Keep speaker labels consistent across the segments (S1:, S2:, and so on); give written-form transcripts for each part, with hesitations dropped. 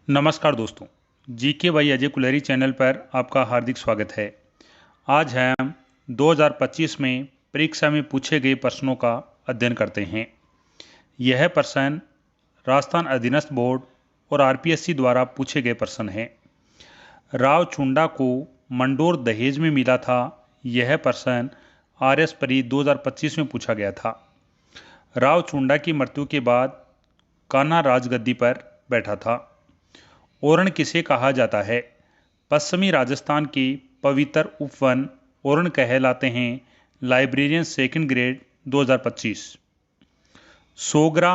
S1: नमस्कार दोस्तों। GK by Ajay Kulhari channel पर आपका हार्दिक स्वागत है। आज हम 2025 में परीक्षा में पूछे गए प्रश्नों का अध्ययन करते हैं। यह प्रश्न राजस्थान अधीनस्थ बोर्ड और आरपीएससी द्वारा पूछे गए प्रश्न हैं। राव छुंडा को मंडोर दहेज में मिला था। यह प्रश्न आरएस परी 2025 में पूछा गया था। राव छुंडा की मृत्यु के बाद कान्हा राजगद्दी पर बैठा था। ओरण किसे कहा जाता है? पश्चिमी राजस्थान के पवित्र उपवन ओरण कहलाते हैं। Librarian second grade 2025। सोगरा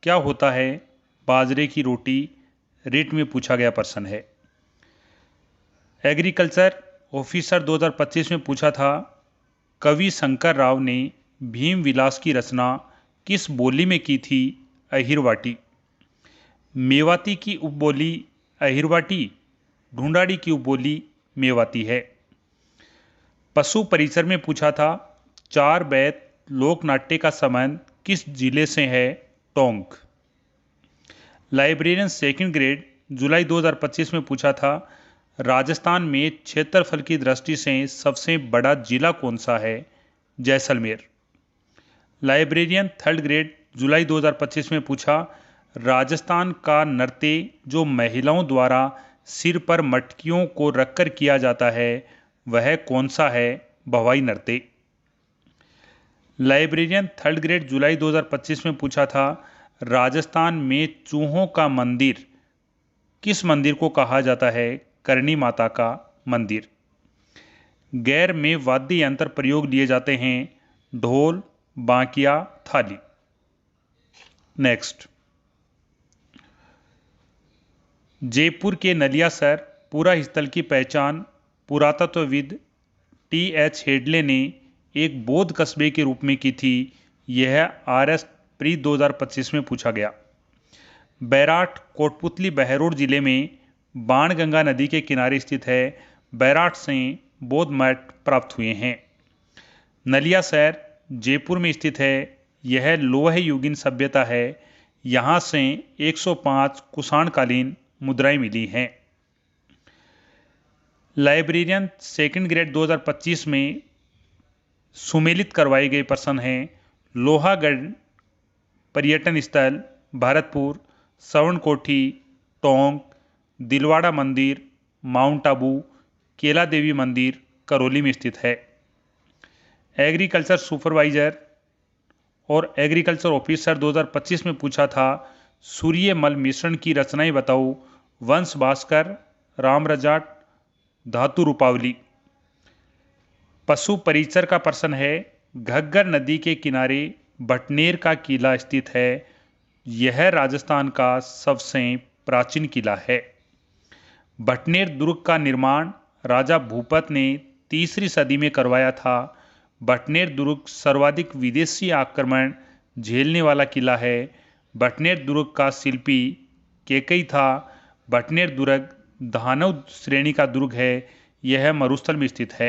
S1: क्या होता है? बाजरे की रोटी। रिट में पूछा गया प्रश्न है। एग्रीकल्चर ऑफिसर 2025 में पूछा था, कवि शंकर राव ने भीम विलास की रचना किस बोली में की थी? अहिरवाटी। मेवाती की उपबोली अहिरवाटी, ढूंढाड़ी की उपबोली मेवाती है। पशु परिसर में पूछा था, चार बैत लोक नाट्य का संबंध किस जिले से है? टोंक। लाइब्रेरियन सेकंड ग्रेड जुलाई 2025 में पूछा था, राजस्थान में क्षेत्रफल की दृष्टि से सबसे बड़ा जिला कौन सा है? जैसलमेर। लाइब्रेरियन थर्ड ग्रेड जुलाई 2025 में पूछा, राजस्थान का नृत्य जो महिलाओं द्वारा सिर पर मटकियों को रखकर किया जाता है वह कौन सा है? भवाई नृत्य। लाइब्रेरियन थर्ड ग्रेड जुलाई 2025 में पूछा था, राजस्थान में चूहों का मंदिर किस मंदिर को कहा जाता है? करणी माता का मंदिर। गैर में वाद्य यंत्र प्रयोग लिए जाते हैं। ढोल, बांकिया, थाली। नेक्स्ट, जयपुर के नलियासर पुरा स्थल की पहचान पुरातत्वविद टी.एच. हेडले ने एक बौद्ध कस्बे के रूप में की थी। यह आरएस प्री 2025 में पूछा गया। बैराठ कोटपुतली बहरोड जिले में बाणगंगा नदी के किनारे स्थित है। बैराठ से बौद्ध मठ प्राप्त हुए हैं। नलियासर जयपुर में स्थित है। यह लोह युगीन सभ्यता है। यहाँ से 105 कुषाणकालीन मुद्राएं मिली हैं। लाइब्रेरियन सेकंड ग्रेड 2025 में सुमेलित करवाए गए प्रश्न हैं। लोहागढ़ पर्यटन स्थल भरतपुर, सवर्णकोठी, टोंक, दिलवाड़ा मंदिर, माउंट आबू, केला देवी मंदिर करौली में स्थित है। एग्रीकल्चर सुपरवाइजर और एग्रीकल्चर ऑफिसर 2025 में पूछा था, सूर्यमल मिश्रण की रचनाएं बताओ। वंश भास्कर, राम रजाट, धातु रूपावली। पशु परिचर का प्रश्न है, घग्गर नदी के किनारे भटनेर का किला स्थित है। यह राजस्थान का सबसे प्राचीन किला है। भटनेर दुर्ग का निर्माण राजा भूपत ने 3री सदी में करवाया था। भटनेर दुर्ग सर्वाधिक विदेशी आक्रमण झेलने वाला किला है। भटनेर दुर्ग का शिल्पी केकई था। भटनेर दुर्ग दानव श्रेणी का दुर्ग है। यह मरुस्थल में स्थित है।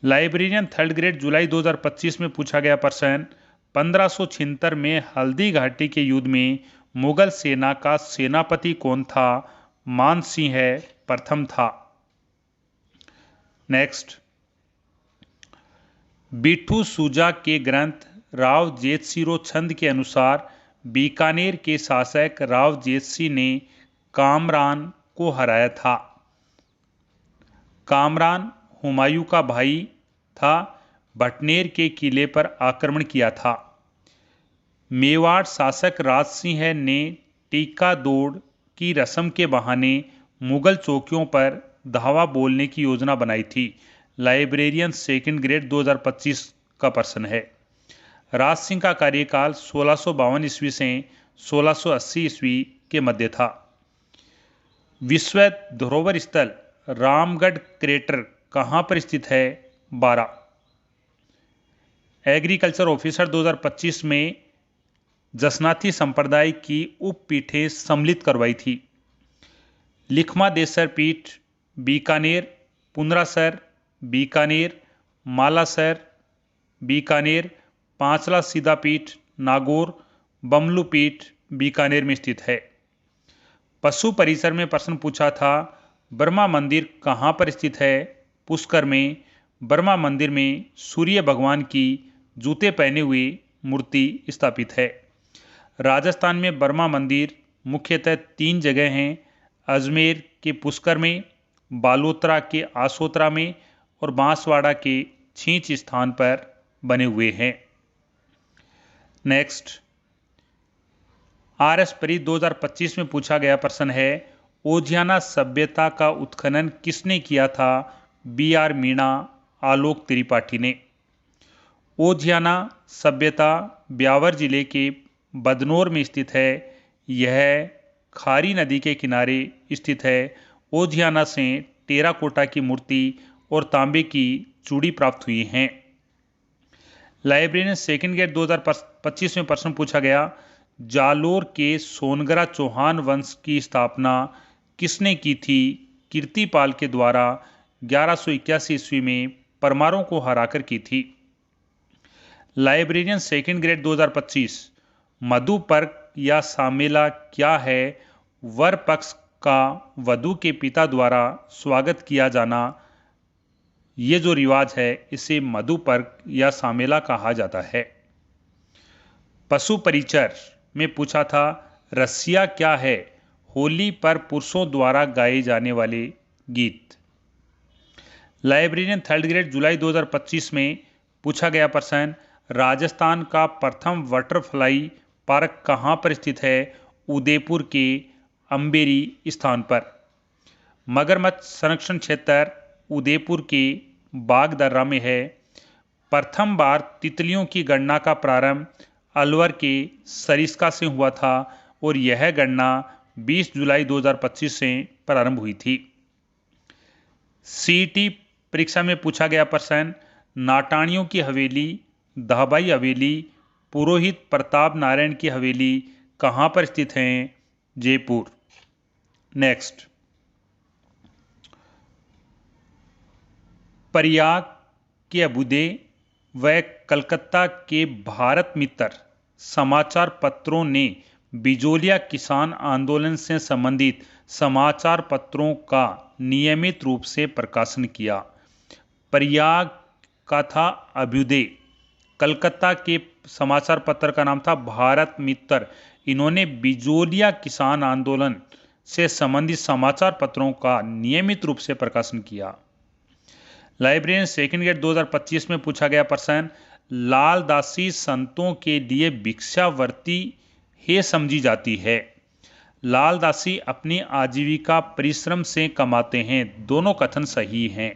S1: लाइब्रेरियन थर्ड ग्रेड जुलाई 2025 में पूछा गया प्रश्न, 1576 में हल्दी घाटी के युद्ध में मुगल सेना का सेनापति कौन था? मान सिंह प्रथम था। नेक्स्ट, बिट्ठू सुजा के ग्रंथ राव जेतसिरो छंद के अनुसार बीकानेर के शासक राव जेतसी ने कामरान को हराया था। कामरान हुमायूं का भाई था। भटनेर के किले पर आक्रमण किया था। मेवाड़ शासक राज सिंह ने टीका दौड़ की रस्म के बहाने मुगल चौकियों पर धावा बोलने की योजना बनाई थी। लाइब्रेरियन सेकंड ग्रेड 2025 का प्रश्न है। राज सिंह का कार्यकाल 1652 ईस्वी से 1680 ईस्वी के मध्य था। विश्व धरोहर स्थल रामगढ़ क्रेटर कहाँ पर स्थित है? बारा। एग्रीकल्चर ऑफिसर 2025 में जसनाथी संप्रदाय की उप पीठें सम्मिलित करवाई थी। लिखमा देसर पीठ बीकानेर, पुंदरासर बीकानेर, मालासर बीकानेर, पांचला सीधा पीठ नागौर, बमलू पीठ बीकानेर में स्थित है। पशु परिसर में प्रश्न पूछा था, ब्रह्मा मंदिर कहाँ पर स्थित है? पुष्कर में। ब्रह्मा मंदिर में सूर्य भगवान की जूते पहने हुए मूर्ति स्थापित है। राजस्थान में ब्रह्मा मंदिर मुख्यतः 3 जगह हैं, अजमेर के पुष्कर में, बालोतरा के आसोतरा में और बांसवाड़ा के छींच स्थान पर बने हुए हैं। नेक्स्ट, RS परी 2025 में पूछा गया प्रश्न है, ओजियाना सभ्यता का उत्खनन किसने किया था? BR मीणा, आलोक त्रिपाठी ने। ओजियाना सभ्यता ब्यावर जिले के बदनौर में स्थित है। यह खारी नदी के किनारे स्थित है। ओजियाना से टेराकोटा की मूर्ति और तांबे की चूड़ी प्राप्त हुई हैं। लाइब्रेरियन सेकंड ग्रेड 2025 में प्रश्न पूछा गया, जालोर के सोनगरा चौहान वंश की स्थापना किसने की थी? कीर्तिपाल के द्वारा 1181 ईस्वी में परमारों को हराकर की थी। लाइब्रेरियन सेकंड ग्रेड 2025, मधुपर्क या सामेला क्या है? वर पक्ष का वधू के पिता द्वारा स्वागत किया जाना, ये जो रिवाज है इसे मधुपर्क या सामेला कहा जाता है। पशु परिचर में पूछा था, रसिया क्या है? होली पर पुरुषों द्वारा गाए जाने वाले गीत। लाइब्रेरियन थर्ड ग्रेड जुलाई 2025 में पूछा गया प्रश्न, राजस्थान का प्रथम बटरफ्लाई पार्क कहाँ पर स्थित है? उदयपुर के अम्बेरी स्थान पर। मगरमच्छ संरक्षण क्षेत्र उदयपुर के बागदर्रा में है। प्रथम बार तितलियों की गणना का प्रारंभ अलवर के सरिस्का से हुआ था और यह गणना 20 जुलाई 2025 से प्रारंभ हुई थी। CET परीक्षा में पूछा गया प्रश्न, नाटाणियों की हवेली, दहबाई हवेली, पुरोहित प्रताप नारायण की हवेली कहाँ पर स्थित हैं? जयपुर। नेक्स्ट, प्रयाग के अभ्युदय व कलकत्ता के भारत मित्र समाचार पत्रों ने बिजोलिया किसान आंदोलन से संबंधित समाचार पत्रों का नियमित रूप से प्रकाशन किया। प्रयाग का था अभ्युदय, कलकत्ता के समाचार पत्र का नाम था भारत मित्र। इन्होंने बिजोलिया किसान आंदोलन से संबंधित समाचार पत्रों का नियमित रूप से प्रकाशन किया। लाइब्रेरियन सेकंड ग्रेड 2025 में पूछा गया प्रश्न, लालदासी संतों के लिए भिक्षावर्ती ही समझी जाती है। लालदासी अपनी आजीविका परिश्रम से कमाते हैं, दोनों कथन सही हैं।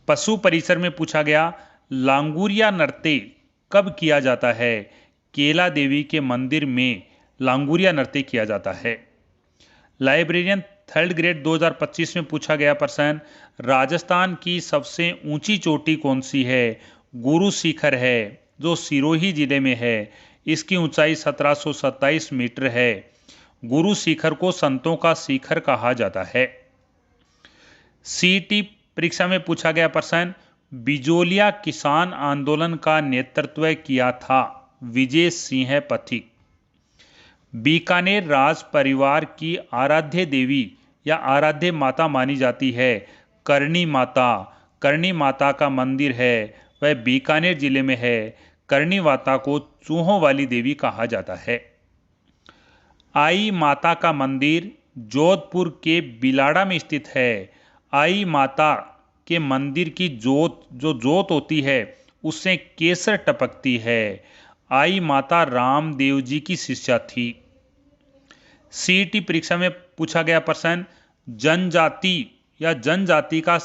S1: पशु परिसर में पूछा गया, लांगुरिया नृत्य कब किया जाता है? केला देवी के मंदिर में लांगुरिया नृत्य किया जाता है। लाइब्रेरियन थर्ड ग्रेड 2025 में पूछा गया प्रश्न, राजस्थान की सबसे ऊंची चोटी कौन सी है? गुरु शिखर है, जो सिरोही जिले में है। इसकी ऊंचाई 1727 मीटर है। गुरु शिखर को संतों का शिखर कहा जाता है। CET परीक्षा में पूछा गया प्रश्न, बिजोलिया किसान आंदोलन का नेतृत्व किया था विजय सिंह पथिक। बीकानेर राज परिवार की आराध्य देवी या आराध्य माता मानी जाती है करणी माता। करणी माता का मंदिर है वह बीकानेर जिले में है। करणी माता को चूहों वाली देवी कहा जाता है। आई माता का मंदिर जोधपुर के बिलाड़ा में स्थित है। आई माता के मंदिर की जोत होती है उससे केसर टपकती है। आई माता रामदेव जी की शिष्या थी। CET परीक्षा में पूछा गया प्रश्न, जनजाति या जनजाति का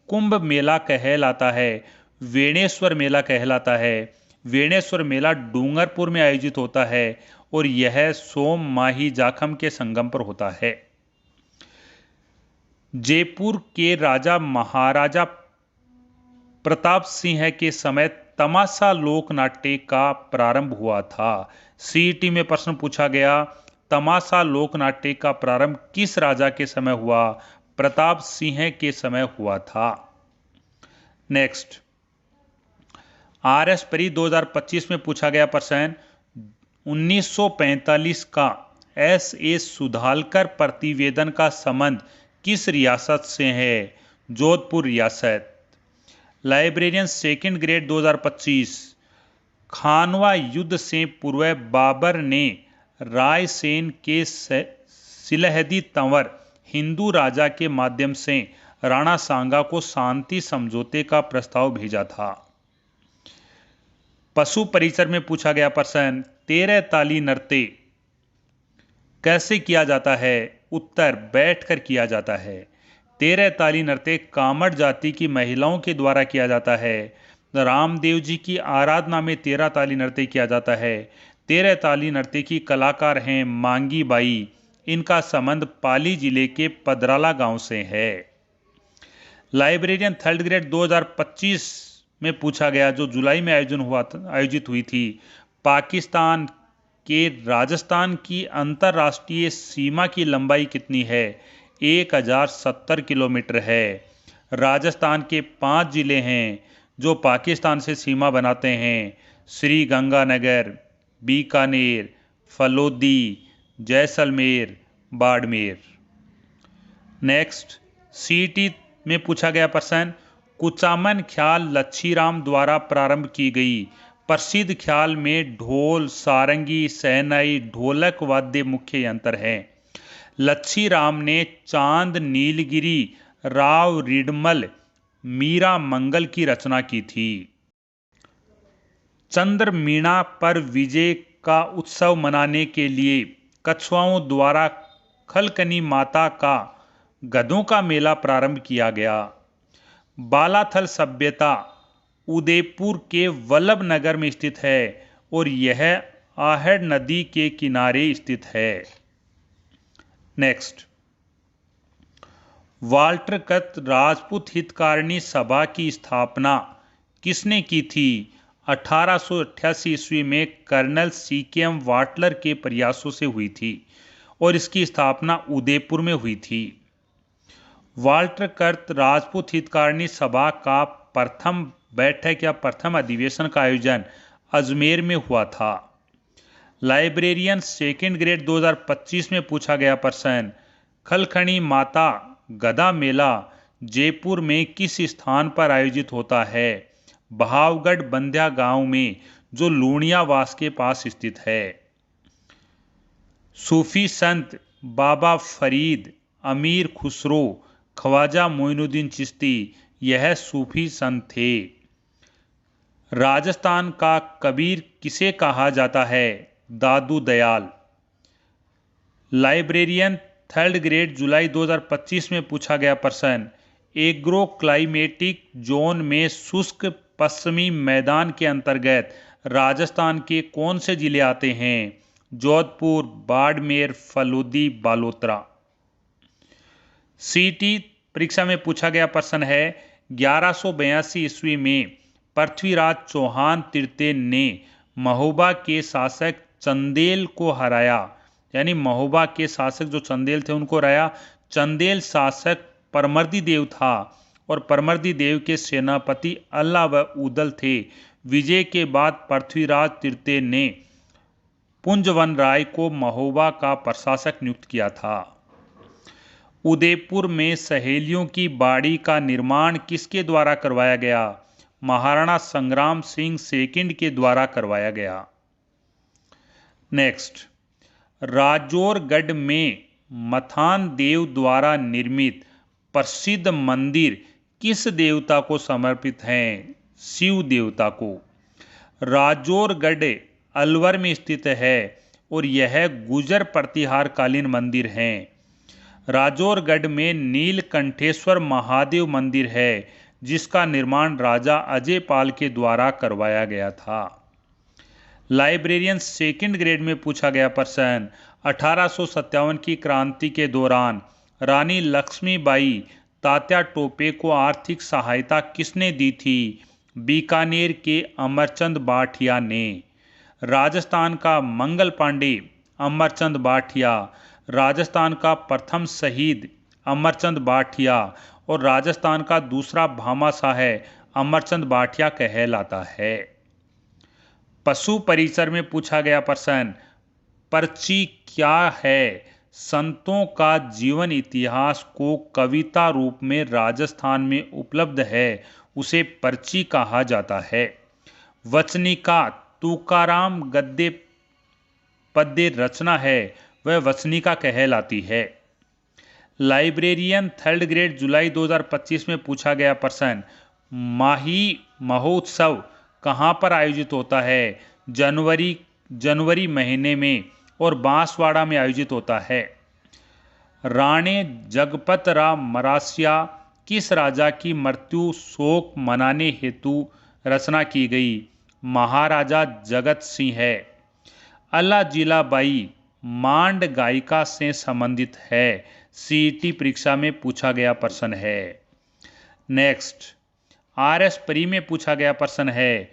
S1: कुंभ मेला कहलाता है वेणेश्वर मेला कहलाता है। वेणेश्वर मेला डूंगरपुर में आयोजित होता है और यह सोम माही जाखम के संगम पर होता है। जयपुर के राजा महाराजा प्रताप सिंह के समय तमाशा लोक नाट्य का प्रारंभ हुआ था। CET में प्रश्न पूछा गया, तमाशा लोक नाट्य का प्रारंभ किस राजा के समय हुआ? प्रताप सिंह के समय हुआ था। नेक्स्ट, RS परी 2025 में पूछा गया प्रश्न, 1945 का S. सुधालकर प्रतिवेदन का संबंध किस रियासत से है? जोधपुर रियासत। Librarian second grade 2025। खानवा युद्ध से पूर्व बाबर ने रायसेन के सिलहदी तंवर हिंदू राजा के माध्यम से राणा सांगा को शांति समझौते का प्रस्ताव भेजा था। पशु परिचर में पूछा गया प्रश्न, 13 ताली नृत्य कैसे किया जाता है? उत्तर, बैठकर किया जाता है। 13 ताली नृत्य कामड़ जाति की महिलाओं के द्वारा किया जाता है। रामदेव जी की आराधना में 13 ताली नृत्य किया जाता है। 13 ताली नृत्य की कलाकार हैं मांगी बाई। इनका संबंध पाली जिले के पदराला गांव से है। लाइब्रेरियन थर्ड ग्रेड 2025 में पूछा गया, जो जुलाई में आयोजित हुई थी, पाकिस्तान के राजस्थान की अंतर्राष्ट्रीय सीमा की लंबाई कितनी है? 1070 किलोमीटर है। राजस्थान के 5 जिले हैं जो पाकिस्तान से सीमा बनाते हैं: श्री गंगानगर, बीकानेर, फलोदी, जैसलमेर, बाड़मेर। नेक्स्ट, सीटी में पूछा गया प्रश्न, कुचामन ख्याल लच्छीराम द्वारा प्रारंभ की गई। प्रसिद्ध ख्याल में ढोल, सारंगी, शहनाई, ढोलक वाद्य मुख्य यंत्र हैं। लच्छीराम ने चांद, नीलगिरी, राव रिडमल, मीरा मंगल की रचना की थी। चंद्रमीणा पर विजय का उत्सव मनाने के लिए कछुआओं द्वारा खलकनी माता का गधों का मेला प्रारंभ किया गया। बालाथल सभ्यता उदयपुर के वल्लभ नगर में स्थित है और यह आहड़ नदी के किनारे स्थित है। नेक्स्ट, वाल्टरकत राजपूत हितकारिणी सभा की स्थापना किसने की थी? 1888 ईस्वी में कर्नल CKM वाटलर के प्रयासों से हुई थी और इसकी स्थापना उदयपुर में हुई थी। वाल्टरकत राजपूत हितकारिणी सभा का प्रथम बैठक या प्रथम अधिवेशन का आयोजन अजमेर में हुआ था। लाइब्रेरियन सेकंड ग्रेड 2025 में पूछा गया प्रश्न, खलखणी माता गधा मेला जयपुर में किस स्थान पर आयोजित होता है? बहावगढ़ बंध्या गांव में, जो लूणियावास के पास स्थित है। सूफी संत बाबा फरीद, अमीर खुसरो, ख्वाजा मोइनुद्दीन चिश्ती यह सूफी संत थे। राजस्थान का कबीर किसे कहा जाता है? दादू दयाल। लाइब्रेरियन थर्ड ग्रेड जुलाई 2025 में पूछा गया प्रश्न, एग्रो क्लाइमेटिक जोन में शुष्क पश्चिमी मैदान के अंतर्गत राजस्थान के कौन से जिले आते हैं? जोधपुर, बाड़मेर, फलोदी, बालोतरा। सीटी परीक्षा में पूछा गया प्रश्न है, 1182 ईस्वी में पृथ्वीराज चौहान तृतीय ने महोबा के शासक चंदेल को हराया, यानी महोबा के शासक जो चंदेल थे उनको हराया। चंदेल शासक परमर्दी देव था और परमर्दी देव के सेनापति अल्लाह व उदल थे। विजय के बाद पृथ्वीराज तृतीय ने पुंजवन राय को महोबा का प्रशासक नियुक्त किया था। उदयपुर में सहेलियों की बाड़ी का निर्माण किसके द्वारा करवाया गया? महाराणा संग्राम सिंह सेकंड के द्वारा करवाया गया। नेक्स्ट, राजौरगढ़ में मथान देव द्वारा निर्मित प्रसिद्ध मंदिर किस देवता को समर्पित हैं? शिव देवता को। राजौरगढ़ अलवर में स्थित है और यह गुजर प्रतिहार कालीन मंदिर है। राजौरगढ़ में नीलकंठेश्वर महादेव मंदिर है जिसका निर्माण राजा अजयपाल के द्वारा करवाया गया था। लाइब्रेरियन सेकंड ग्रेड में पूछा गया प्रश्न, 1857 की क्रांति के दौरान रानी लक्ष्मीबाई तात्या टोपे को आर्थिक सहायता किसने दी थी? बीकानेर के अमरचंद बाठिया ने। राजस्थान का मंगल पांडे अमरचंद बाठिया, राजस्थान का प्रथम शहीद अमरचंद बाठिया और राजस्थान का दूसरा भामाशाह अमरचंद बाठिया कहलाता है। पशु परिसर में पूछा गया प्रश्न, पर्ची क्या है? संतों का जीवन इतिहास को कविता रूप में राजस्थान में उपलब्ध है, उसे पर्ची कहा जाता है। वचनिका तुकाराम गद्य पद्य रचना है, वह वचनिका कहलाती है। लाइब्रेरियन थर्ड ग्रेड जुलाई 2025 में पूछा गया प्रश्न, माही महोत्सव कहाँ पर आयोजित होता है? जनवरी महीने में और बांसवाड़ा में आयोजित होता है। राणे जगपत राव मरासिया किस राजा की मृत्यु शोक मनाने हेतु रचना की गई? महाराजा जगत सिंह है। अल्लाह जिलाबाई मांड गायिका से संबंधित है, सीईटी परीक्षा में पूछा गया प्रश्न है। नेक्स्ट, आरएस परी में पूछा गया प्रश्न है,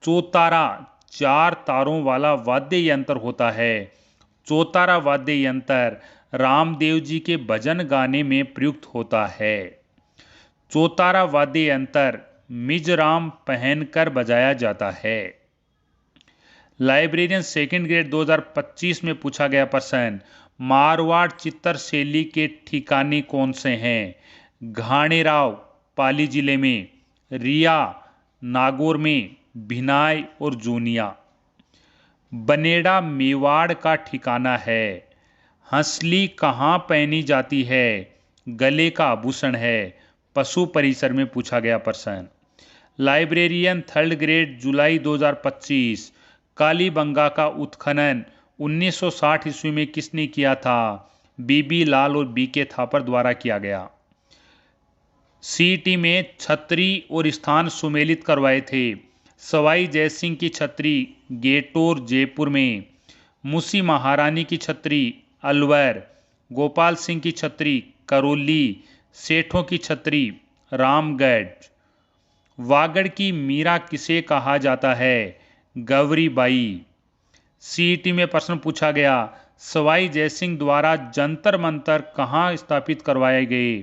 S1: चौतारा 4 तारों वाला वाद्य यंत्र होता है। चौतारा वाद्य यंत्र रामदेव जी के भजन गाने में प्रयुक्त होता है। चौतारा वाद्य यंत्र मिजराम पहनकर बजाया जाता है। लाइब्रेरियन सेकंड ग्रेड 2025 में पूछा गया प्रश्न, मारवाड़ चित्तर शैली के ठिकाने कौन से हैं? घाणेराव पाली जिले में, रिया नागौर में, भिनाई और जूनिया। बनेड़ा मेवाड़ का ठिकाना है। हंसली कहाँ पहनी जाती है? गले का आभूषण है। पशु परिसर में पूछा गया प्रश्न। लाइब्रेरियन थर्ड ग्रेड जुलाई 2025, कालीबंगा का उत्खनन 1960 ईस्वी में किसने किया था? बीबी लाल और बीके थापर द्वारा किया गया। सीईटी में छतरी और स्थान सुमेलित करवाए थे। सवाई जयसिंह की छतरी गेटोर जयपुर में, मुसी महारानी की छतरी अलवर, गोपाल सिंह की छतरी करौली, सेठों की छतरी रामगढ़। वागड़ की मीरा किसे कहा जाता है? गौरीबाई। सीईटी में प्रश्न पूछा गया, सवाई जयसिंह द्वारा जंतर मंतर कहाँ स्थापित करवाए गए?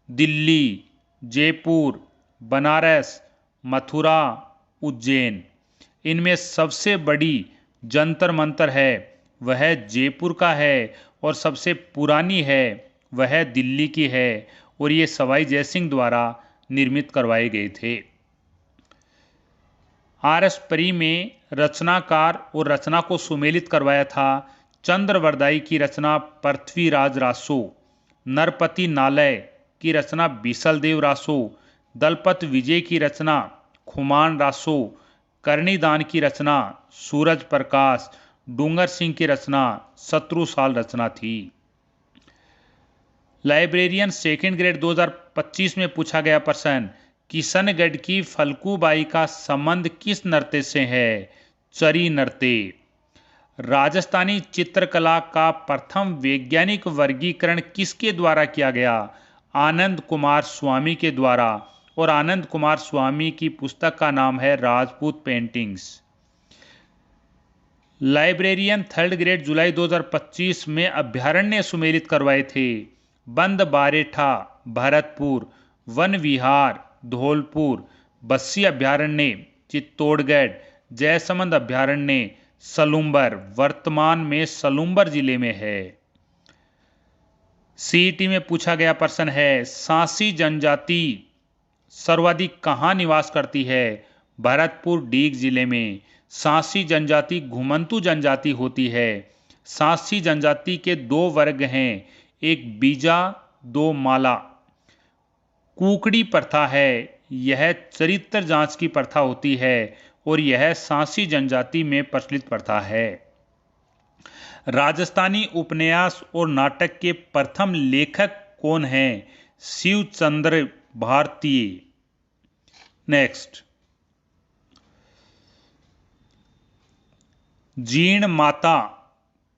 S1: दिल्ली, जयपुर, बनारस, मथुरा, उज्जैन। इनमें सबसे बड़ी जंतर मंतर है वह जयपुर का है और सबसे पुरानी है वह दिल्ली की है और ये सवाई जयसिंह द्वारा निर्मित करवाए गए थे। आरएस परी में रचनाकार और रचना को सुमेलित करवाया था चंद्रवरदाई की रचना पृथ्वीराज रासो, नरपति नालय की रचना बीसलदेव रासो, दलपत विजय की रचना खुमान रासो, कर्णिदान की रचना सूरज प्रकाश, डूंगर सिंह की रचना शत्रुसाल रचना थी। लाइब्रेरियन सेकंड ग्रेड 2025 में पूछा गया प्रश्न, किशनगढ़ की फल्गुबाई का संबंध किस नृत्य से है? चरी नृत्य। राजस्थानी चित्रकला का प्रथम वैज्ञानिक वर्गीकरण किसके द्वारा किया गया? आनंद कुमार स्वामी के द्वारा, और आनंद कुमार स्वामी की पुस्तक का नाम है Rajput paintings. Librarian third grade जुलाई 2025 में अभ्यारण्य सुमेलित करवाए थे। बंद बारेठा भरतपुर, वन विहार धौलपुर, बस्सी अभ्यारण्य चित्तौड़गढ़, जयसमंद अभ्यारण्य सलूम्बर, वर्तमान में सलूम्बर जिले में है। सीईटी में पूछा गया प्रश्न है, सांसी जनजाति सर्वाधिक कहाँ निवास करती है? भरतपुर डीग जिले में। सांसी जनजाति घुमंतु जनजाति होती है। सांसी जनजाति के 2 वर्ग हैं, एक बीजा 2 माला। कुकड़ी प्रथा है, यह चरित्र जांच की प्रथा होती है और यह सांसी जनजाति में प्रचलित प्रथा है। राजस्थानी उपन्यास और नाटक के प्रथम लेखक कौन हैं? शिवचंद्र भारतीय। नेक्स्ट, जीण माता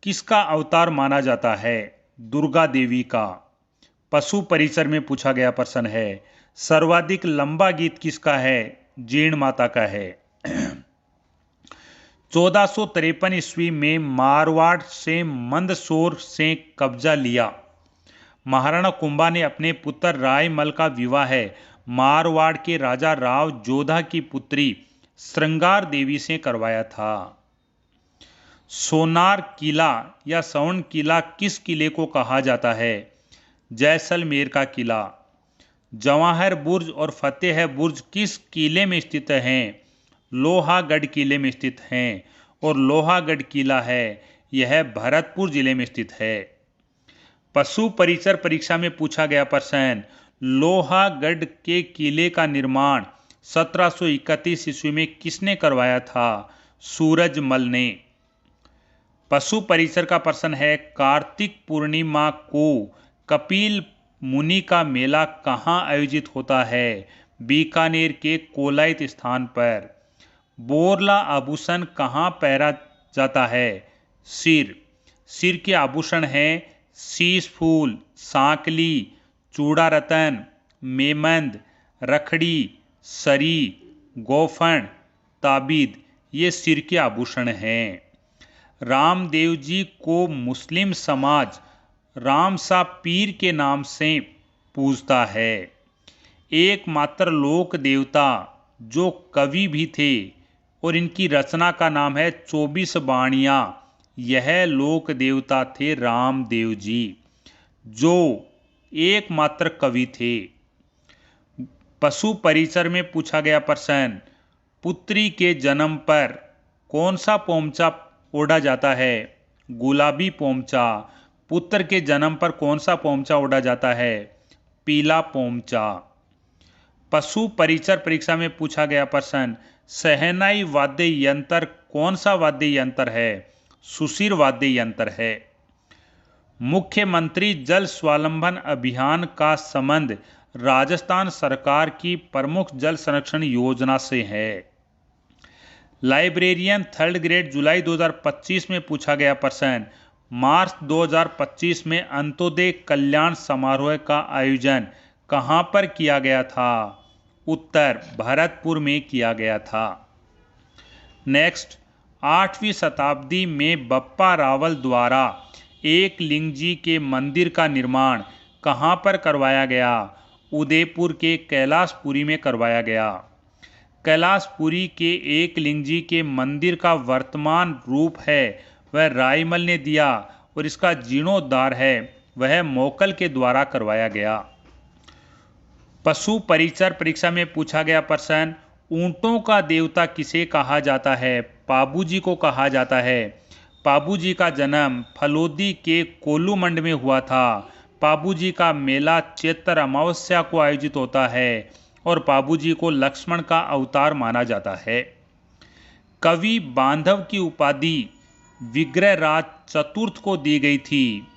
S1: किसका अवतार माना जाता है? दुर्गा देवी का। पशु परिसर में पूछा गया प्रश्न है, सर्वाधिक लंबा गीत किसका है? जीण माता का है। 1453 ईस्वी में मारवाड़ से मंदसौर से कब्जा लिया। महाराणा कुंभा ने अपने पुत्र रायमल का विवाह मारवाड़ के राजा राव जोधा की पुत्री श्रृंगार देवी से करवाया था। सोनार किला या स्वर्ण किला किस किले को कहा जाता है? जैसलमेर का किला। जवाहर बुर्ज और फतेह बुर्ज किस किले में स्थित हैं? लोहागढ़ किले में स्थित हैं। और लोहागढ़ किला है यह भरतपुर जिले में स्थित है। पशु परिसर परीक्षा में पूछा गया प्रश्न, लोहागढ़ के किले का निर्माण 1731 ईस्वी में किसने करवाया था? सूरजमल ने। पशु परिसर का प्रश्न है, कार्तिक पूर्णिमा को कपिल मुनि का मेला कहाँ आयोजित होता है? बीकानेर के कोलायत स्थान पर। बोरला आभूषण कहाँ पहना जाता है? सिर। सिर के आभूषण हैं शीश फूल, सांकली, चूड़ा रतन, मेमंद, रखड़ी, सरी, गोफन, ताबीद, ये सिर के आभूषण हैं। रामदेव जी को मुस्लिम समाज रामसा पीर के नाम से पूजता है। एकमात्र लोक देवता जो कवि भी थे और इनकी रचना का नाम है 24 बाणियाँ, यह लोक देवता थे रामदेव जी, जो एकमात्र कवि थे। पशु परिसर में पूछा गया प्रश्न, पुत्री के जन्म पर कौन सा पोमचा ओढ़ा जाता है? गुलाबी पोमचा। पुत्र के जन्म पर कौन सा पोमचा ओढ़ा जाता है? पीला पोमचा। पशु परिसर परीक्षा में पूछा गया प्रश्न, शहनाई वाद्य यंत्र कौन सा वाद्य यंत्र है? सुशिर वाद्य यंत्र है। मुख्यमंत्री जल स्वावलंबन अभियान का संबंध राजस्थान सरकार की प्रमुख जल संरक्षण योजना से है। लाइब्रेरियन थर्ड ग्रेड जुलाई 2025 में पूछा गया प्रश्न, मार्च 2025 में अंत्योदय कल्याण समारोह का आयोजन कहां पर किया गया था? उत्तर भरतपुर में किया गया था। नेक्स्ट, 8वीं शताब्दी में बप्पा रावल द्वारा एक लिंग जी के मंदिर का निर्माण कहां पर करवाया गया? उदयपुर के कैलाशपुरी में करवाया गया। कैलाशपुरी के एक लिंग जी के मंदिर का वर्तमान रूप है वह रायमल ने दिया और इसका जीर्णोद्धार है वह मोकल के द्वारा करवाया गया। पशु परिसर परीक्षा में पूछा गया प्रश्न, ऊंटों का देवता किसे कहा जाता है? पाबूजी को कहा जाता है। पाबूजी का जन्म फलोदी के कोलूमंड में हुआ था। पाबूजी का मेला चैत्र अमावस्या को आयोजित होता है और पाबूजी को लक्ष्मण का अवतार माना जाता है। कवि बांधव की उपाधि विग्रहराज चतुर्थ को दी गई थी।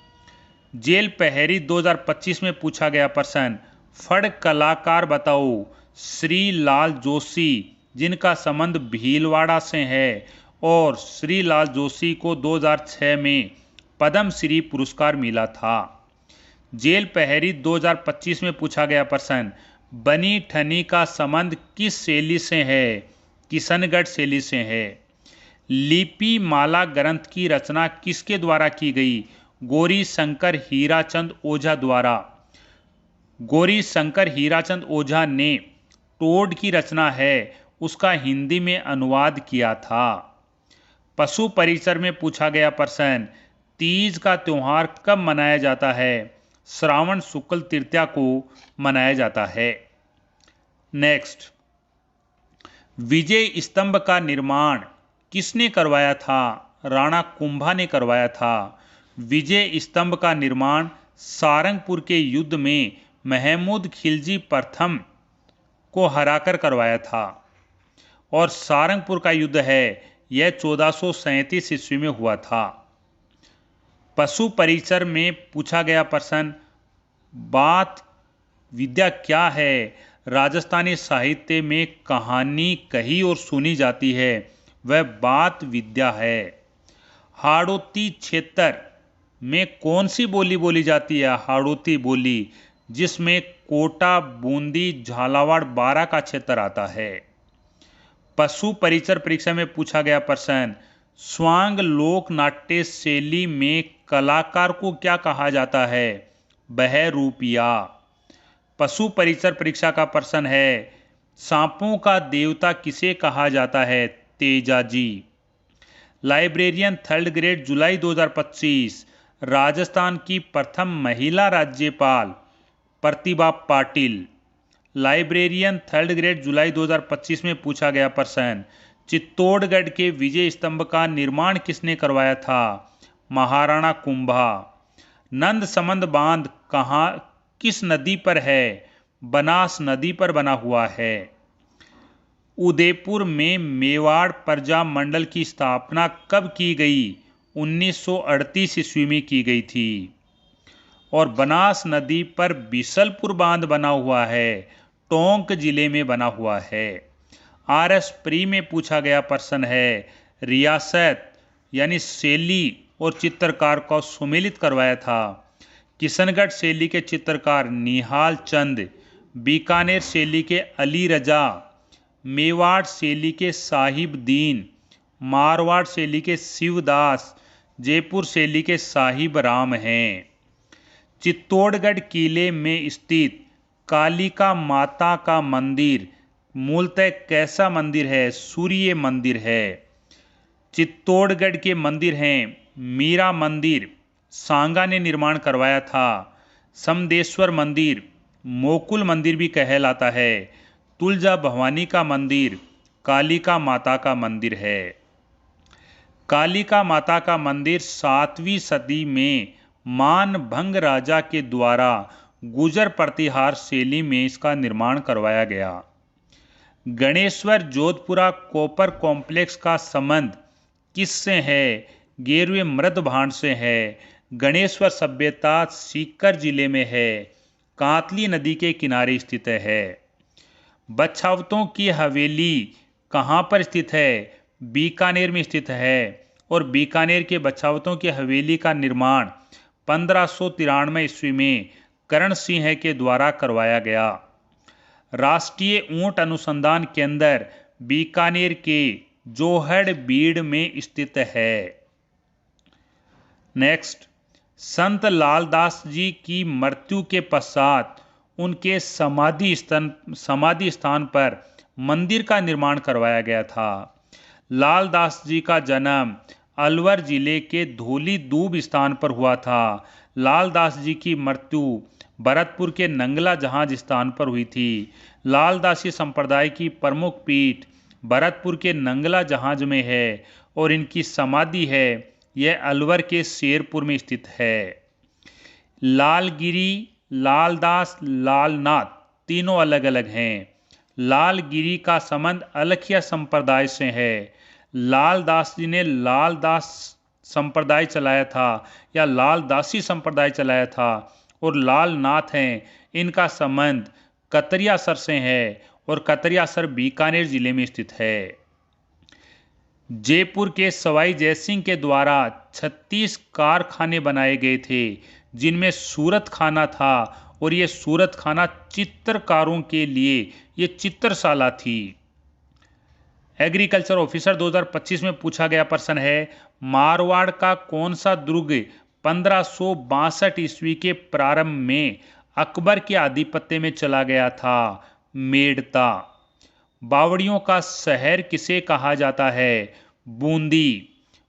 S1: जेल पहरी 2025 में पूछा गया प्रश्न, फड़ कलाकार बताओ। श्री लाल जोशी, जिनका संबंध भीलवाड़ा से है और श्री लाल जोशी को 2006 में पद्मश्री पुरस्कार मिला था। जेल पहरी 2025 में पूछा गया प्रश्न, बनी ठनी का संबंध किस शैली से है? किशनगढ़ शैली से है। लिपि माला ग्रंथ की रचना किसके द्वारा की गई? गौरी शंकर हीराचंद ओझा द्वारा। गौरी शंकर हीराचंद ओझा ने टोड की रचना है उसका हिंदी में अनुवाद किया था। पशु परिसर में पूछा गया प्रश्न, तीज का त्योहार कब मनाया जाता है? श्रावण शुक्ल तृतीया को मनाया जाता है। नेक्स्ट, विजय स्तंभ का निर्माण किसने करवाया था? राणा कुंभा ने करवाया था। विजय स्तंभ का निर्माण सारंगपुर के युद्ध में महमूद खिलजी प्रथम को हराकर करवाया था और सारंगपुर का युद्ध है यह 1437 ईस्वी में हुआ था। पशु परिसर में पूछा गया प्रश्न, बात विद्या क्या है? राजस्थानी साहित्य में कहानी कही और सुनी जाती है वह बात विद्या है। हाड़ौती क्षेत्र में कौन सी बोली बोली जाती है? हाड़ौती बोली, जिसमें कोटा, बूंदी, झालावाड़, बारा का क्षेत्र आता है। पशु परिसर परीक्षा में पूछा गया प्रश्न, स्वांग लोक नाट्य शैली में कलाकार को क्या कहा जाता है? बहरूपिया। पशु परिसर परीक्षा का प्रश्न है, सांपों का देवता किसे कहा जाता है? तेजाजी। लाइब्रेरियन थर्ड ग्रेड जुलाई 2025, राजस्थान की प्रथम महिला राज्यपाल Pratibha Patil. Librarian third grade जुलाई 2025 में पूछा गया प्रश्न, चित्तौड़गढ़ के विजय स्तंभ का निर्माण किसने करवाया था? महाराणा कुंभा। नंद समंद बांध कहाँ किस नदी पर है? बनास नदी पर बना हुआ है। उदयपुर में मेवाड़ प्रजा मंडल की स्थापना कब की गई? 1938 ईस्वी में की गई थी। और बनास नदी पर बिसलपुर बांध बना हुआ है, टोंक जिले में बना हुआ है। RS प्री में पूछा गया प्रश्न है, रियासत यानी शैली और चित्रकार को सुमेलित करवाया था? किशनगढ़ शैली के चित्रकार निहाल चंद, बीकानेर शैली के अली रजा, मेवाड़ शैली के साहिब दीन, मारवाड़ शैली के शिवदास, जयपुर शैली के साहिब राम हैं। चित्तौड़गढ़ किले में स्थित कालिका माता का मंदिर मूलतः कैसा मंदिर है? सूर्य मंदिर है। चित्तौड़गढ़ के मंदिर हैं मीरा मंदिर, सांगा ने निर्माण करवाया था। समदेश्वर मंदिर, मोकुल मंदिर भी कहलाता है। तुलजा भवानी का मंदिर कालिका माता का मंदिर है। कालिका माता का मंदिर 7वीं सदी में मानभंग राजा के द्वारा गुजर प्रतिहार शैली में इसका निर्माण करवाया गया। गणेश्वर जोधपुरा कॉपर कॉम्प्लेक्स का संबंध किससे है? गेरुए मृद भांड से है। गणेश्वर सभ्यता सीकर जिले में है, कांतली नदी के किनारे स्थित है। बछावतों की हवेली कहाँ पर स्थित है? बीकानेर में स्थित है। और बीकानेर के बछावतों की हवेली का निर्माण 1593 ईस्वी में करण सिंह के द्वारा करवाया गया। राष्ट्रीय ऊंट अनुसंधान केंद्र बीकानेर के जोहड़ बीड़ में स्थित है। नेक्स्ट, संत लालदास जी की मृत्यु के पश्चात उनके समाधि स्थान पर मंदिर का निर्माण करवाया गया था। लालदास जी का जन्म अलवर जिले के धौली दूब स्थान पर हुआ था। लालदास जी की मृत्यु भरतपुर के नंगला जहाज स्थान पर हुई थी। लालदासी संप्रदाय की प्रमुख पीठ भरतपुर के नंगला जहाज में है और इनकी समाधि है यह अलवर के शेरपुर में स्थित है। लालगिरी, लालदास, लालनाथ तीनों अलग अलग हैं। लालगिरी का संबंध अलखिया संप्रदाय से है। लालदास जी ने लालदास संप्रदाय चलाया था या लालदासी संप्रदाय चलाया था। और लालनाथ हैं, इनका संबंध कतरियासर से है और कतरियासर बीकानेर जिले में स्थित है। जयपुर के सवाई जयसिंह के द्वारा 36 कारखाने बनाए गए थे जिनमें सूरत खाना था और ये सूरत खाना चित्रकारों के लिए ये चित्रशाला थी। एग्रीकल्चर ऑफिसर 2025 में पूछा गया प्रश्न है, मारवाड़ का कौन सा दुर्ग 1562 ईस्वी के प्रारंभ में अकबर के आधिपत्य में चला गया था? मेड़ता। बावड़ियों का शहर किसे कहा जाता है? बूंदी।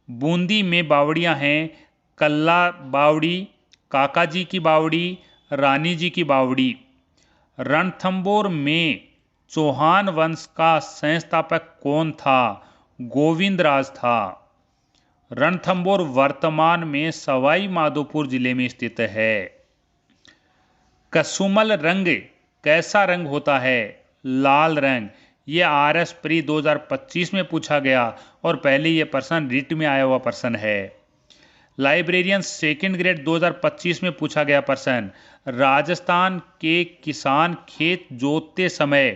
S1: बूंदी में बावड़ियां हैं कल्ला बावड़ी, काका जी की बावड़ी, रानी जी की बावड़ी। रणथंबोर में चौहान वंश का संस्थापक कौन था? गोविंद राज था। रणथंबोर वर्तमान में सवाई माधोपुर जिले में स्थित है। कसुमल रंग कैसा रंग होता है? लाल रंग। ये RS प्री 2025 में पूछा गया और पहले ये प्रश्न रिट में आया हुआ प्रश्न है। लाइब्रेरियन सेकंड ग्रेड 2025 में पूछा गया प्रश्न, राजस्थान के किसान खेत जोतते समय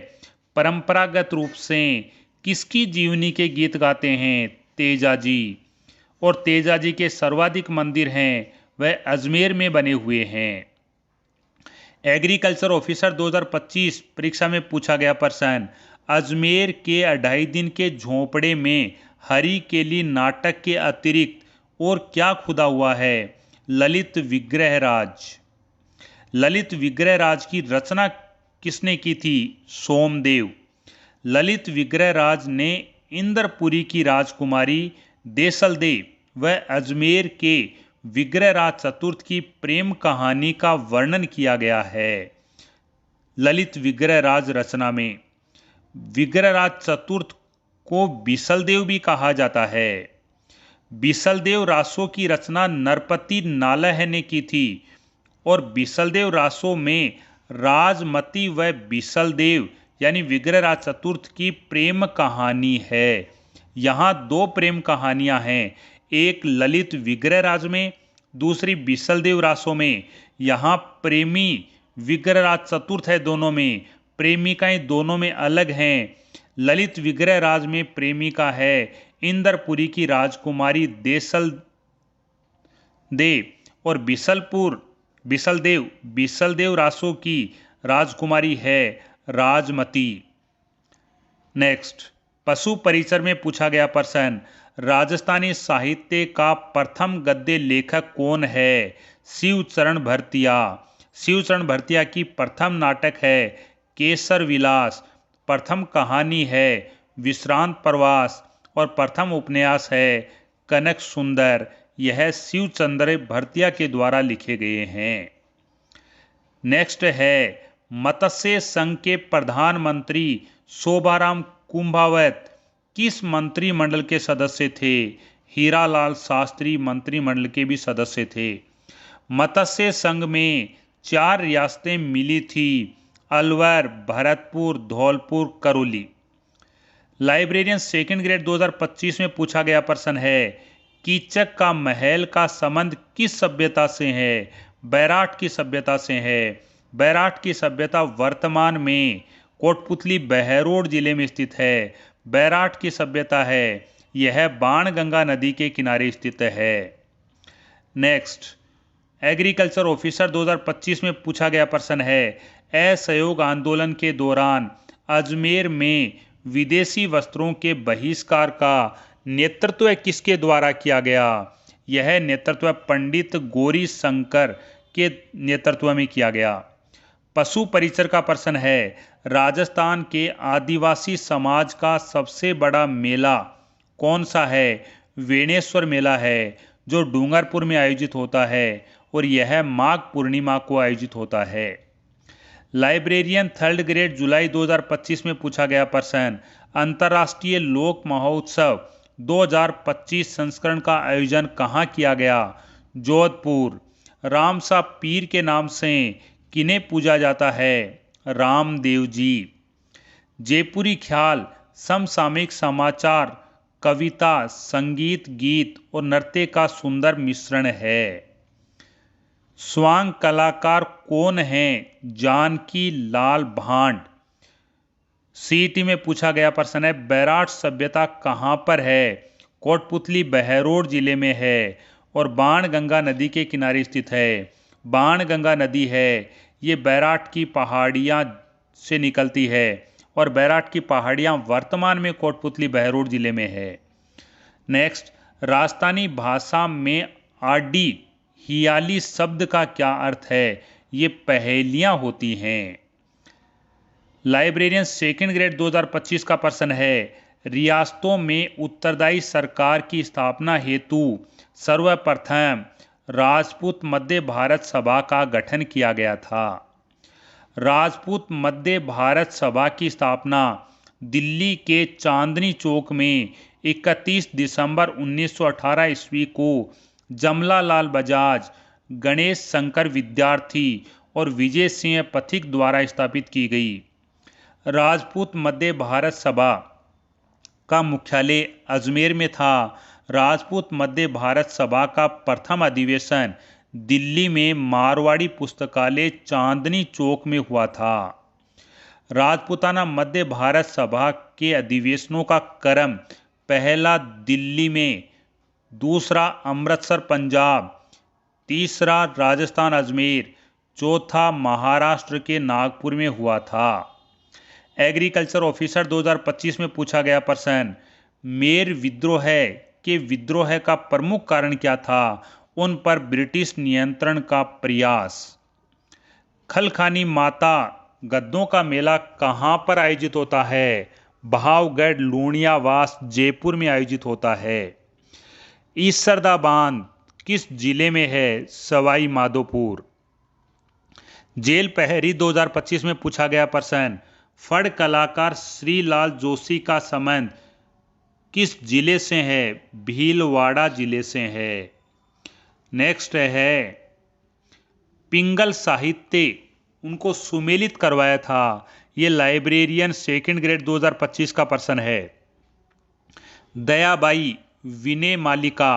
S1: परंपरागत रूप से किसकी जीवनी के गीत गाते हैं? तेजा जी। और तेजा जी के सर्वाधिक मंदिर हैं वह अजमेर में बने हुए हैं। एग्रीकल्चर ऑफिसर 2025 परीक्षा में पूछा गया प्रश्न, अजमेर के 2.5 दिन के झोंपड़े में हरी केली नाटक के अतिरिक्त और क्या खुदा हुआ है? ललित विग्रह राज। ललित विग्रह राज की रचना किसने की थी? सोमदेव। ललित विग्रह राज ने इंद्रपुरी की राजकुमारी देसलदेव व अजमेर के विग्रहराज चतुर्थ की प्रेम कहानी का वर्णन किया गया है। ललित विग्रहराज रचना में विग्रहराज चतुर्थ को बिसलदेव भी कहा जाता है। बिसलदेव रासों की रचना नरपति नालह ने की थी और बिसलदेव रासों में राजमती व बिसलदेव यानी विग्रहराज चतुर्थ की प्रेम कहानी है। यहाँ दो प्रेम कहानियां हैं, एक ललित विग्रहराज में, दूसरी बिसलदेव रासों में। यहाँ प्रेमी विग्रहराज चतुर्थ है, दोनों में प्रेमिकाएं दोनों में अलग हैं। ललित विग्रहराज में प्रेमिका है इंद्रपुरी की राजकुमारी देव और बिसलदेव रासों की राजकुमारी है राजमती। नेक्स्ट, पशु परिचर में पूछा गया प्रश्न, राजस्थानी साहित्य का प्रथम गद्य लेखक कौन है? शिवचरण भरतिया। शिवचरण भरतिया की प्रथम नाटक है केसर विलास, प्रथम कहानी है विश्रांत प्रवास और प्रथम उपन्यास है कनक सुंदर। यह शिवचंद्र भरतिया के द्वारा लिखे गए हैं। नेक्स्ट है, मत्स्य संघ के प्रधानमंत्री शोभाराम कुंभावत किस मंत्रिमंडल के सदस्य थे? हीरालाल शास्त्री मंत्रिमंडल के भी सदस्य थे। मत्स्य संघ में 4 रियासतें मिली थी, Alwar, Bharatpur, Dholpur, Karauli. Librarian second grade 2025 में पूछा गया प्रश्न है, कीचक का महल का संबंध किस सभ्यता से है? बैराट की सभ्यता से है। बैराट की सभ्यता वर्तमान में कोटपुतली बहरोड जिले में स्थित है। बैराट की सभ्यता है, यह बाणगंगा नदी के किनारे स्थित है। नेक्स्ट, एग्रीकल्चर ऑफिसर 2025 में पूछा गया प्रश्न है, असहयोग आंदोलन के दौरान अजमेर में विदेशी वस्त्रों के बहिष्कार का नेतृत्व किसके द्वारा किया गया? यह नेतृत्व पंडित गौरी शंकर के नेतृत्व में किया गया। पशु परिचर का प्रश्न है, राजस्थान के आदिवासी समाज का सबसे बड़ा मेला कौन सा है? वेणेश्वर मेला है, जो डूंगरपुर में आयोजित होता है और यह माघ पूर्णिमा को आयोजित होता है। लाइब्रेरियन थर्ड ग्रेड जुलाई 2025 में पूछा गया प्रश्न, अंतर्राष्ट्रीय लोक महोत्सव 2025 संस्करण का आयोजन कहाँ किया गया? जोधपुर। रामसा पीर के नाम से किन्हें पूजा जाता है? रामदेव जी। जयपुरी ख्याल समसामयिक समाचार, कविता, संगीत, गीत और नृत्य का सुंदर मिश्रण है। स्वांग कलाकार कौन हैं? जानकी लाल भांड। सीईटी में पूछा गया प्रश्न है, बैराट सभ्यता कहाँ पर है? कोटपुतली बहरोड जिले में है और बाणगंगा नदी के किनारे स्थित है। बाणगंगा नदी है, ये बैराट की पहाड़ियाँ से निकलती है और बैराट की पहाड़ियाँ वर्तमान में कोटपुतली बहरोड जिले में है। नेक्स्ट, राजस्थानी भाषा में आडी हियाली शब्द का क्या अर्थ है? ये पहेलियाँ होती हैं। लाइब्रेरियन सेकंड ग्रेड 2025 का प्रश्न है, रियासतों में उत्तरदायी सरकार की स्थापना हेतु सर्वप्रथम राजपूत मध्य भारत सभा का गठन किया गया था। राजपूत मध्य भारत सभा की स्थापना दिल्ली के चांदनी चौक में 31 दिसंबर 1918 ईस्वी को जमनालाल बजाज, गणेश शंकर विद्यार्थी और विजय सिंह पथिक द्वारा स्थापित की गई। राजपूत मध्य भारत सभा का मुख्यालय अजमेर में था। राजपूत मध्य भारत सभा का प्रथम अधिवेशन दिल्ली में मारवाड़ी पुस्तकालय चांदनी चौक में हुआ था। राजपूताना मध्य भारत सभा के अधिवेशनों का क्रम, पहला दिल्ली में, दूसरा अमृतसर पंजाब, तीसरा राजस्थान अजमेर, चौथा महाराष्ट्र के नागपुर में हुआ था। एग्रीकल्चर ऑफिसर 2025 में पूछा गया प्रश्न, मेर विद्रोह के विद्रोह का प्रमुख कारण क्या था? उन पर ब्रिटिश नियंत्रण का प्रयास। खलखानी माता गद्दों का मेला कहाँ पर आयोजित होता है? भावगढ़ लूणियावास जयपुर में आयोजित होता है। ईसरदा बांध किस जिले में है? सवाई माधोपुर। जेल पहरी 2025 में पूछा गया प्रश्न, फड़ कलाकार श्रीलाल जोशी का संबंध किस जिले से है? भीलवाड़ा जिले से है। नेक्स्ट है, पिंगल साहित्य उनको सुमेलित करवाया था? ये लाइब्रेरियन सेकंड ग्रेड 2025 का प्रश्न है। दयाबाई, विनय मालिका,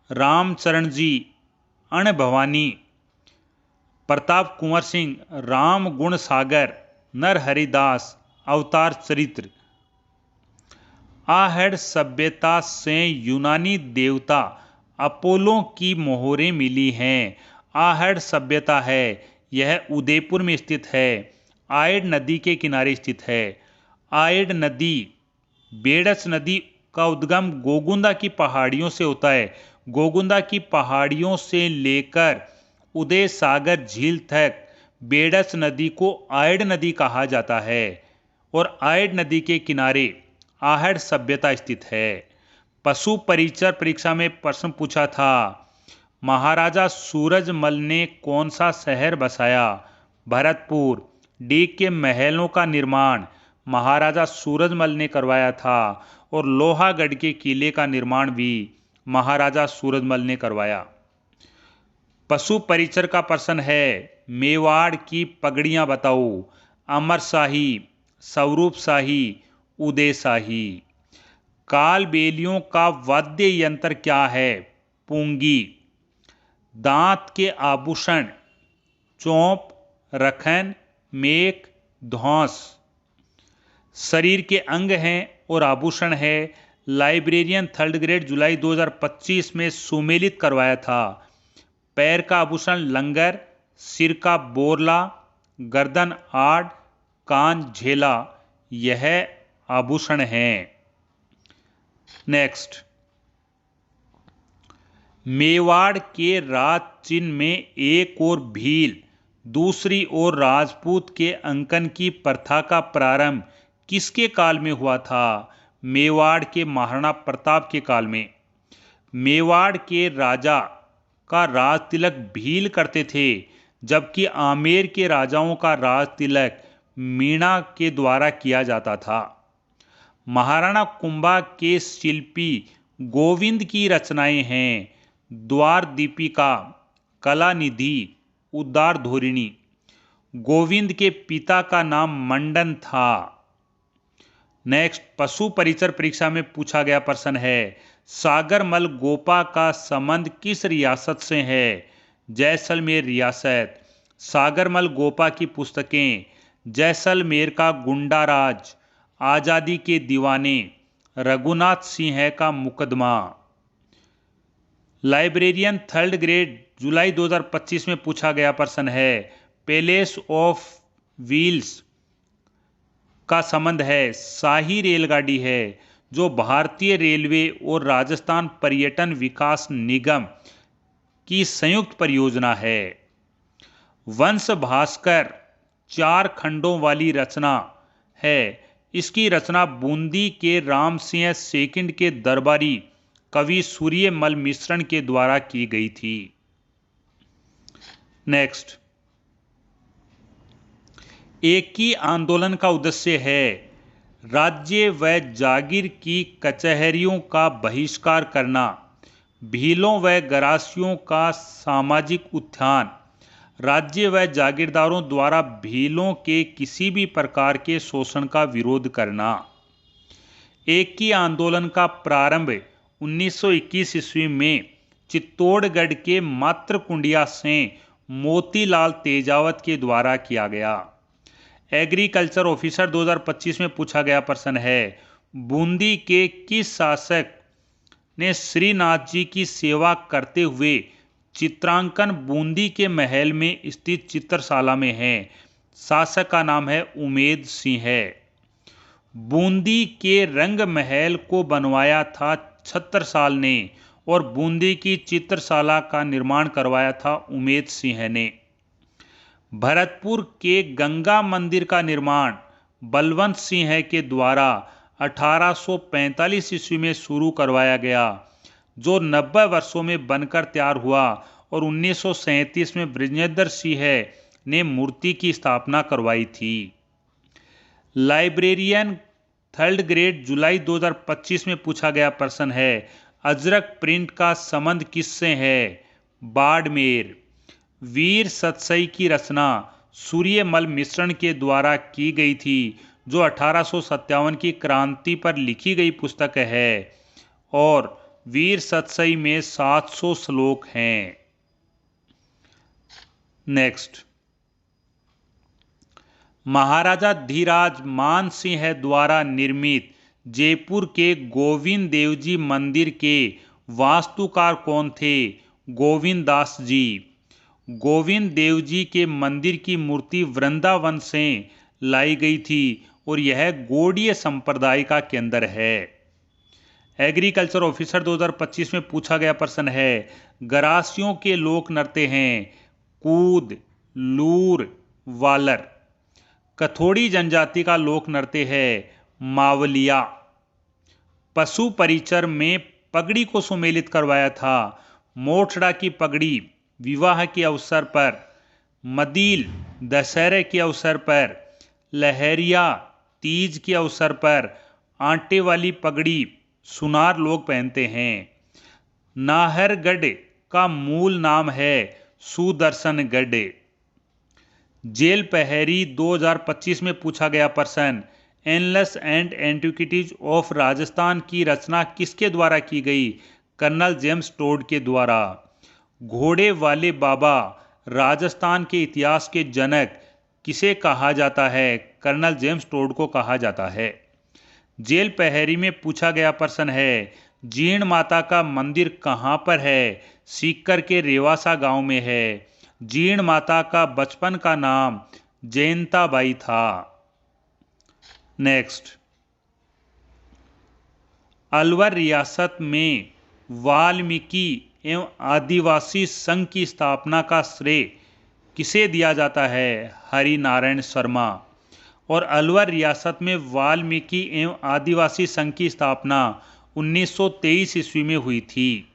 S1: रामचरण जी, अण भवानी, प्रताप कुंवर सिंह, राम गुण सागर, नर हरिदास, अवतार चरित्र। आहड़ सभ्यता से यूनानी देवता अपोलो की मोहरें मिली हैं। आहड़ सभ्यता है, यह उदयपुर में स्थित है। आयड नदी के किनारे स्थित है। आयड नदी, बेडस नदी का उद्गम गोगुंदा की पहाड़ियों से होता है। गोगुंदा की पहाड़ियों से लेकर उदय सागर झील तक बेडस नदी को आयड नदी कहा जाता है और आयड नदी के किनारे आहड़ सभ्यता स्थित है। पशु परिचर परीक्षा में प्रश्न पूछा था, महाराजा सूरजमल ने कौन सा शहर बसाया? भरतपुर। डी के महलों का निर्माण महाराजा सूरजमल ने करवाया था और लोहागढ़ के किले का निर्माण भी महाराजा सूरजमल ने करवाया। पशु परिचर का प्रश्न है, मेवाड़ की पगड़ियां बताओ? अमर शाही, स्वरूप शाही, उदय शाही। कालबेलियों का वाद्य यंत्र क्या है? पूंगी। दांत के आभूषण चौंप, रखन, मेख, धौंस। शरीर के अंग हैं और आभूषण है। लाइब्रेरियन थर्ड ग्रेड जुलाई 2025 में सुमेलित करवाया था। पैर का आभूषण लंगर, सिर का बोरला, गर्दन आड़, कान झेला, यह आभूषण हैं। नेक्स्ट, मेवाड़ के राज चिन्ह में एक ओर भील, दूसरी ओर राजपूत के अंकन की प्रथा का प्रारंभ किसके काल में हुआ था? मेवाड़ के महाराणा प्रताप के काल में। मेवाड़ के राजा का राज तिलक भील करते थे, जबकि आमेर के राजाओं का राज तिलक मीणा के द्वारा किया जाता था। महाराणा कुंभा के शिल्पी गोविंद की रचनाएं हैं द्वार दीपिका, कलानिधि, उद्दार धोरिणी। गोविंद के पिता का नाम मंडन था। नेक्स्ट, पशु परिचर परीक्षा में पूछा गया प्रश्न है, सागरमल गोपा का संबंध किस रियासत से है? जैसलमेर रियासत। सागरमल गोपा की पुस्तकें जैसलमेर का गुंडा राज, आजादी के दीवाने, रघुनाथ सिंह का मुकदमा। लाइब्रेरियन थर्ड ग्रेड जुलाई 2025 में पूछा गया प्रश्न है, पैलेस ऑफ व्हील्स का संबंध है? शाही रेलगाड़ी है जो भारतीय रेलवे और राजस्थान पर्यटन विकास निगम की संयुक्त परियोजना है। वंश भास्कर 4 खंडों वाली रचना है। इसकी रचना बूंदी के राम सिंह सेकंड के दरबारी कवि सूर्यमल मिश्रण के द्वारा की गई थी। नेक्स्ट, एक ही आंदोलन का उद्देश्य है राज्य व जागीर की कचहरियों का बहिष्कार करना, भीलों व गरासियों का सामाजिक उत्थान, राज्य व जागीरदारों द्वारा भीलों के किसी भी प्रकार के शोषण का विरोध करना। एक ही आंदोलन का प्रारंभ 1921 ईस्वी में चित्तौड़गढ़ के मातृकुंडिया से मोतीलाल तेजावत के द्वारा किया गया। एग्रीकल्चर ऑफिसर 2025 में पूछा गया प्रश्न है, बूंदी के किस शासक ने श्रीनाथ जी की सेवा करते हुए चित्रांकन बूंदी के महल में स्थित चित्रशाला में है? शासक का नाम है उमेद सिंह। बूंदी के रंग महल को बनवाया था छत्रसाल ने और बूंदी की चित्रशाला का निर्माण करवाया था उमेद सिंह ने। भरतपुर के गंगा मंदिर का निर्माण बलवंत सिंह के द्वारा 1845 ईस्वी में शुरू करवाया गया। जो 90 वर्षों में बनकर तैयार हुआ और 1937 में बृजेंद्र सिंह ने मूर्ति की स्थापना करवाई थी। लाइब्रेरियन थर्ड ग्रेड जुलाई 2025 में पूछा गया प्रश्न है, अजरक प्रिंट का संबंध किससे है? बाड़मेर। वीर सतसई की रचना सूर्यमल मिश्रण के द्वारा की गई थी, जो 1857 की क्रांति पर लिखी गई पुस्तक है और वीर सतसई में 700 श्लोक हैं। नेक्स्ट, महाराजा धीराज मान सिंह द्वारा निर्मित जयपुर के गोविंद देव जी मंदिर के वास्तुकार कौन थे? गोविंद दास जी। गोविंद देव जी के मंदिर की मूर्ति वृंदावन से लाई गई थी और यह गौड़ीय संप्रदाय का केंद्र है। एग्रीकल्चर ऑफिसर 2025 में पूछा गया प्रश्न है, गरासियों के लोक नृत्य हैं कूद, लूर, वालर। कथोड़ी जनजाति का लोक नृत्य है मावलिया। पशु परिचर में पगड़ी को सुमेलित करवाया था मोठड़ा की पगड़ी विवाह के अवसर पर, मदील दशहरे के अवसर पर, लहरिया तीज के अवसर पर, आटे वाली पगड़ी सुनार लोग पहनते हैं। नाहरगढ़ का मूल नाम है सुदर्शनगढ़। जेल पहरी 2025 में पूछा गया प्रश्न, annulus and antiquities of Rajasthan की रचना किसके द्वारा की गई? कर्नल जेम्स टोड के द्वारा। घोड़े वाले बाबा राजस्थान के इतिहास के जनक किसे कहा जाता है? कर्नल जेम्स टोड को कहा जाता है। जेल पहरी में पूछा गया प्रश्न है, जीण माता का मंदिर कहाँ पर है? सीकर के रेवासा गांव में है। जीण माता का बचपन का नाम जयंताबाई था। नेक्स्ट, अलवर रियासत में वाल्मीकि एवं आदिवासी संघ की स्थापना का श्रेय किसे दिया जाता है? हरि नारायण शर्मा। और अलवर रियासत में वाल्मीकि एवं आदिवासी संघ की स्थापना 1923 ईस्वी में हुई थी।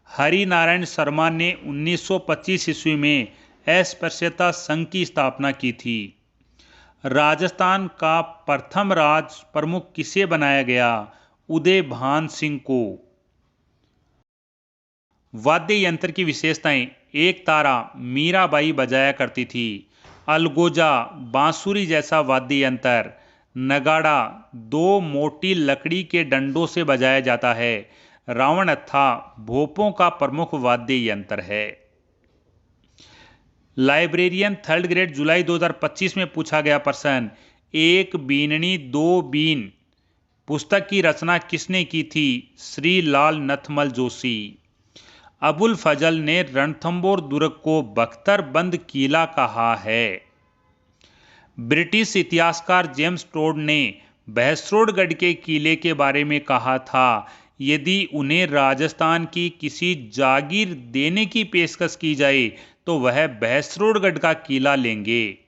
S1: हरि नारायण शर्मा ने 1925 ईस्वी में अस्पृश्यता संघ की स्थापना की थी। राजस्थान का प्रथम राज प्रमुख किसे बनाया गया? उदय भान सिंह को। वाद्य यंत्र की विशेषताएं, एक तारा मीराबाई बजाया करती थी। अलगोजा बांसुरी जैसा वाद्य यंत्र। नगाड़ा दो मोटी लकड़ी के डंडों से बजाया जाता है। रावणहत्था भोपों का प्रमुख वाद्य यंत्र है। लाइब्रेरियन थर्ड ग्रेड जुलाई 2025 में पूछा गया प्रश्न, एक बीननी दो बीन पुस्तक की रचना किसने की थी? श्री लाल नथमल जोशी। अबुल फजल ने रणथंबोर दुर्ग को बख्तरबंद किला कहा है। ब्रिटिश इतिहासकार जेम्स टोड ने बहसरोडगढ़ के किले के बारे में कहा था, यदि उन्हें राजस्थान की किसी जागीर देने की पेशकश की जाए तो वह बहसरोडगढ़ का किला लेंगे।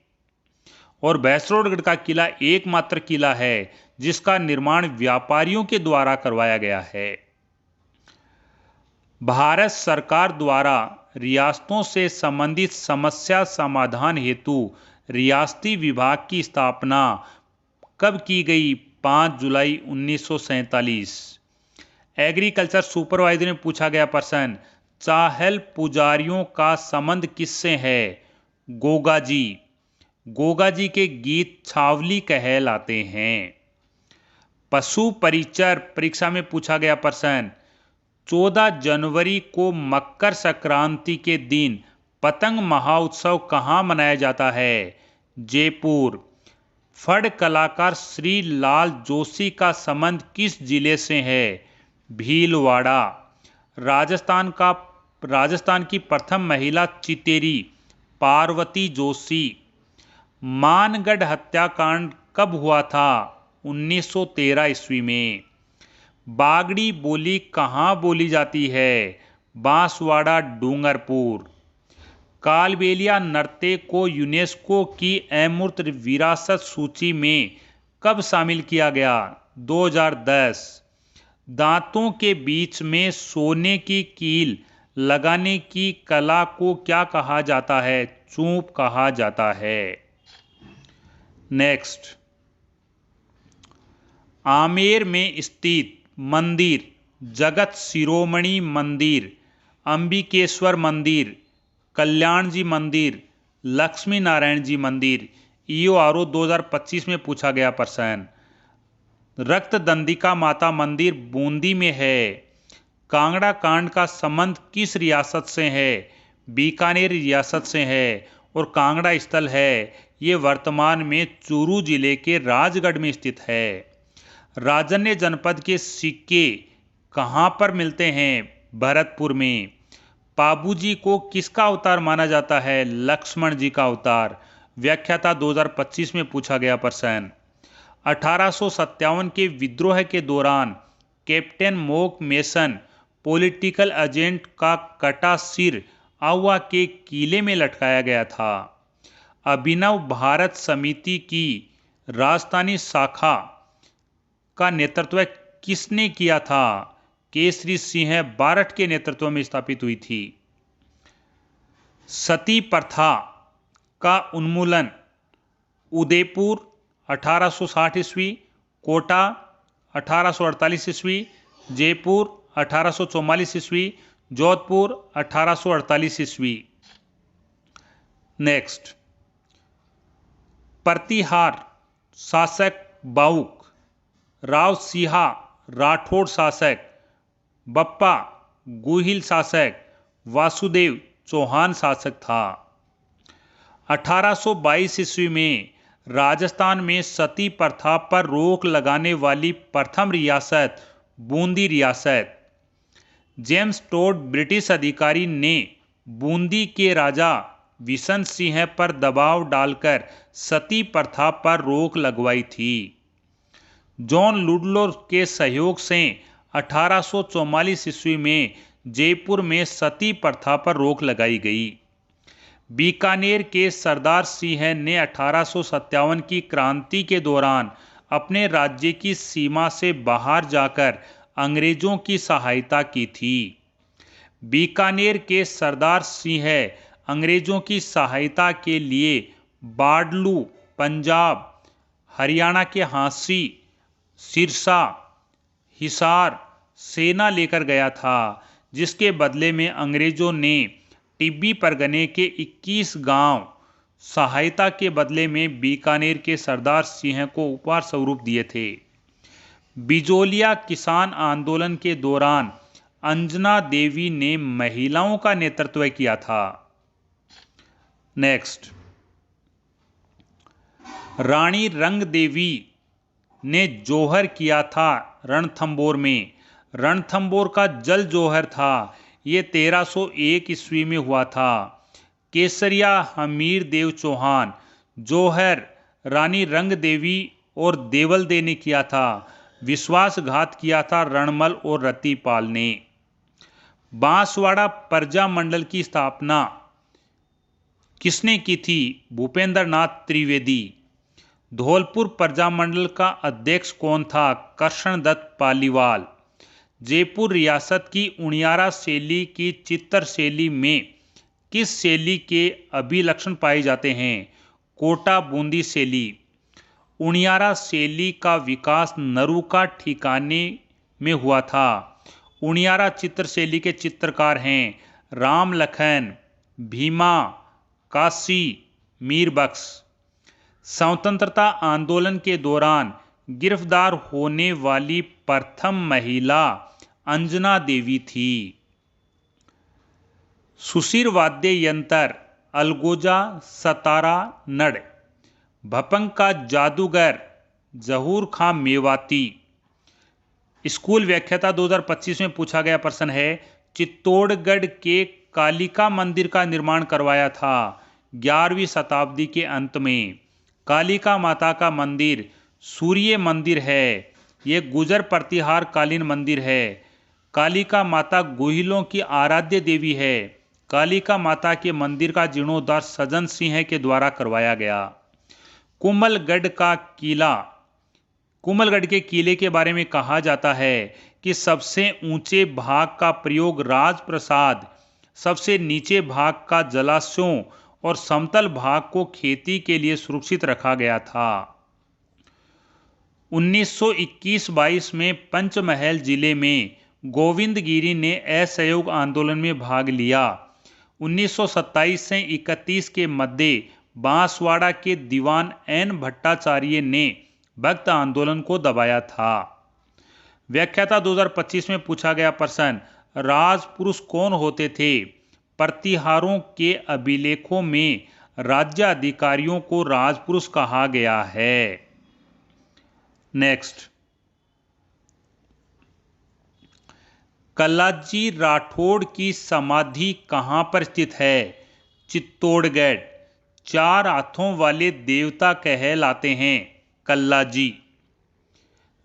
S1: और बहसरोडगढ़ का किला एकमात्र किला है जिसका निर्माण व्यापारियों के द्वारा करवाया गया है। भारत सरकार द्वारा रियासतों से संबंधित समस्या समाधान हेतु रियासती विभाग की स्थापना कब की गई? 5 जुलाई 1947। एग्रीकल्चर सुपरवाइजर में पूछा गया प्रश्न, चाहल पुजारियों का संबंध किससे है? गोगाजी। गोगाजी के गीत छावली कहलाते हैं। पशु परिचर परीक्षा में पूछा गया प्रश्न, 14 जनवरी को मकर संक्रांति के दिन पतंग महोत्सव कहाँ मनाया जाता है? जयपुर। फड़ कलाकार श्री लाल जोशी का संबंध किस जिले से है? भीलवाड़ा। राजस्थान की प्रथम महिला चितेरी पार्वती जोशी। मानगढ़ हत्याकांड कब हुआ था? 1913 ईस्वी में। बागड़ी बोली कहाँ बोली जाती है? बांसवाड़ा डूंगरपुर। कालबेलिया नृत्य को यूनेस्को की अमूर्त विरासत सूची में कब शामिल किया गया? 2010। दांतों के बीच में सोने की कील लगाने की कला को क्या कहा जाता है? चूंप कहा जाता है। नेक्स्ट, आमेर में स्थित मंदिर जगत शिरोमणि मंदिर, अंबिकेश्वर मंदिर, कल्याण जी मंदिर, लक्ष्मी नारायण जी मंदिर, EORO 2025 में पूछा गया प्रश्न। रक्त दंडिका माता मंदिर बूंदी में है। कांगड़ा कांड का संबंध किस रियासत से है? बीकानेर रियासत से है। और कांगड़ा स्थल है ये वर्तमान में चूरू जिले के राजगढ़ में स्थित है। राजन्य जनपद के सिक्के कहाँ पर मिलते हैं? भरतपुर में। पाबूजी को किसका अवतार माना जाता है? लक्ष्मण जी का अवतार। व्याख्याता 2025 में पूछा गया प्रश्न। 1857 के विद्रोह के दौरान कैप्टन मोक मेसन पॉलिटिकल एजेंट का कटा सिर आउवा के किले में लटकाया गया था। अभिनव भारत समिति की राजधानी शाखा का नेतृत्व किसने किया था? केसरी सिंह बारठ के नेतृत्व में स्थापित हुई थी। सती प्रथा का उन्मूलन उदयपुर 1860 ईस्वी, कोटा 1848 ईस्वी, जयपुर 1844 ईस्वी, जोधपुर 1848 ईस्वी। नेक्स्ट, प्रतिहार शासक बाउक, राव सिंहा राठौड़ शासक, बप्पा गुहिल शासक, वासुदेव चौहान शासक था। 1822 ईस्वी में राजस्थान में सती प्रथा पर रोक लगाने वाली प्रथम रियासत बूंदी रियासत। जेम्स टोड ब्रिटिश अधिकारी ने बूंदी के राजा बिशन सिंह पर दबाव डालकर सती प्रथा पर रोक लगवाई थी। जॉन लुडलो के सहयोग से 1844 ईस्वी में जयपुर में सती प्रथा पर रोक लगाई गई। बीकानेर के सरदार सिंह ने 1857 की क्रांति के दौरान अपने राज्य की सीमा से बाहर जाकर अंग्रेजों की सहायता की थी। बीकानेर के सरदार सिंह अंग्रेजों की सहायता के लिए बाडलू, पंजाब, हरियाणा के हांसी, सिरसा, हिसार सेना लेकर गया था, जिसके बदले में अंग्रेजों ने टिब्बी परगने के 21 गांव सहायता के बदले में बीकानेर के सरदार सिंह को उपहार स्वरूप दिए थे। बिजोलिया किसान आंदोलन के दौरान अंजना देवी ने महिलाओं का नेतृत्व किया था। नेक्स्ट, रानी रंग देवी ने जौहर किया था रणथंबोर में। रणथंबोर का जल जौहर था, ये 1301 ईस्वी में हुआ था। केसरिया हमीर देव चौहान जौहर रानी रंग देवी और देवलदे ने किया था। विश्वासघात किया था रणमल और रतिपाल ने। बांसवाड़ा प्रजा मंडल की स्थापना किसने की थी? भूपेंद्र नाथ त्रिवेदी। धौलपुर प्रजा मंडल का अध्यक्ष कौन था? कृष्णदत्त पालीवाल। जयपुर रियासत की उनियारा शैली की चित्र शैली में किस शैली के अभिलक्षण पाए जाते हैं? कोटा बूंदी शैली। उनियारा शैली का विकास नरुका ठिकाने में हुआ था। उनियारा चित्र शैली के चित्रकार हैं राम लखन, भीमा, काशी, मीरबख्श। स्वतंत्रता आंदोलन के दौरान गिरफ्तार होने वाली प्रथम महिला अंजना देवी थी। सुशिर वाद्य यंत्र अलगोजा, सतारा, नड़। भपंग का जादूगर जहूर खां मेवाती। स्कूल व्याख्याता 2025 में पूछा गया प्रश्न है, चित्तौड़गढ़ के कालिका मंदिर का निर्माण करवाया था 11वीं शताब्दी के अंत में। कालिका माता का मंदिर सूर्य मंदिर है, यह गुजर प्रतिहार कालीन मंदिर है। कालिका माता गोहिलों की आराध्य देवी है। कालिका माता के मंदिर का जीर्णोद्धार सज्जन सिंह के द्वारा करवाया गया। कुंभलगढ़ का किला, कुंभलगढ़ के किले के बारे में कहा जाता है कि सबसे ऊंचे भाग का प्रयोग राजप्रसाद, सबसे नीचे भाग का जलाशयों और समतल भाग को खेती के लिए सुरक्षित रखा गया था। 1921-22 में पंचमहल जिले में गोविंदगिरी ने असहयोग आंदोलन में भाग लिया। 1927 से 31 के मध्य बांसवाड़ा के दीवान एन भट्टाचार्य ने भक्त आंदोलन को दबाया था। व्याख्याता 2025 में पूछा गया प्रश्न, राजपुरुष कौन होते थे? प्रतिहारों के अभिलेखों में राज्य अधिकारियों को राजपुरुष कहा गया है। नेक्स्ट, कल्लाजी राठौड़ की समाधि कहां पर स्थित है? चित्तौड़गढ़। चार हाथों वाले देवता कहलाते हैं कल्लाजी।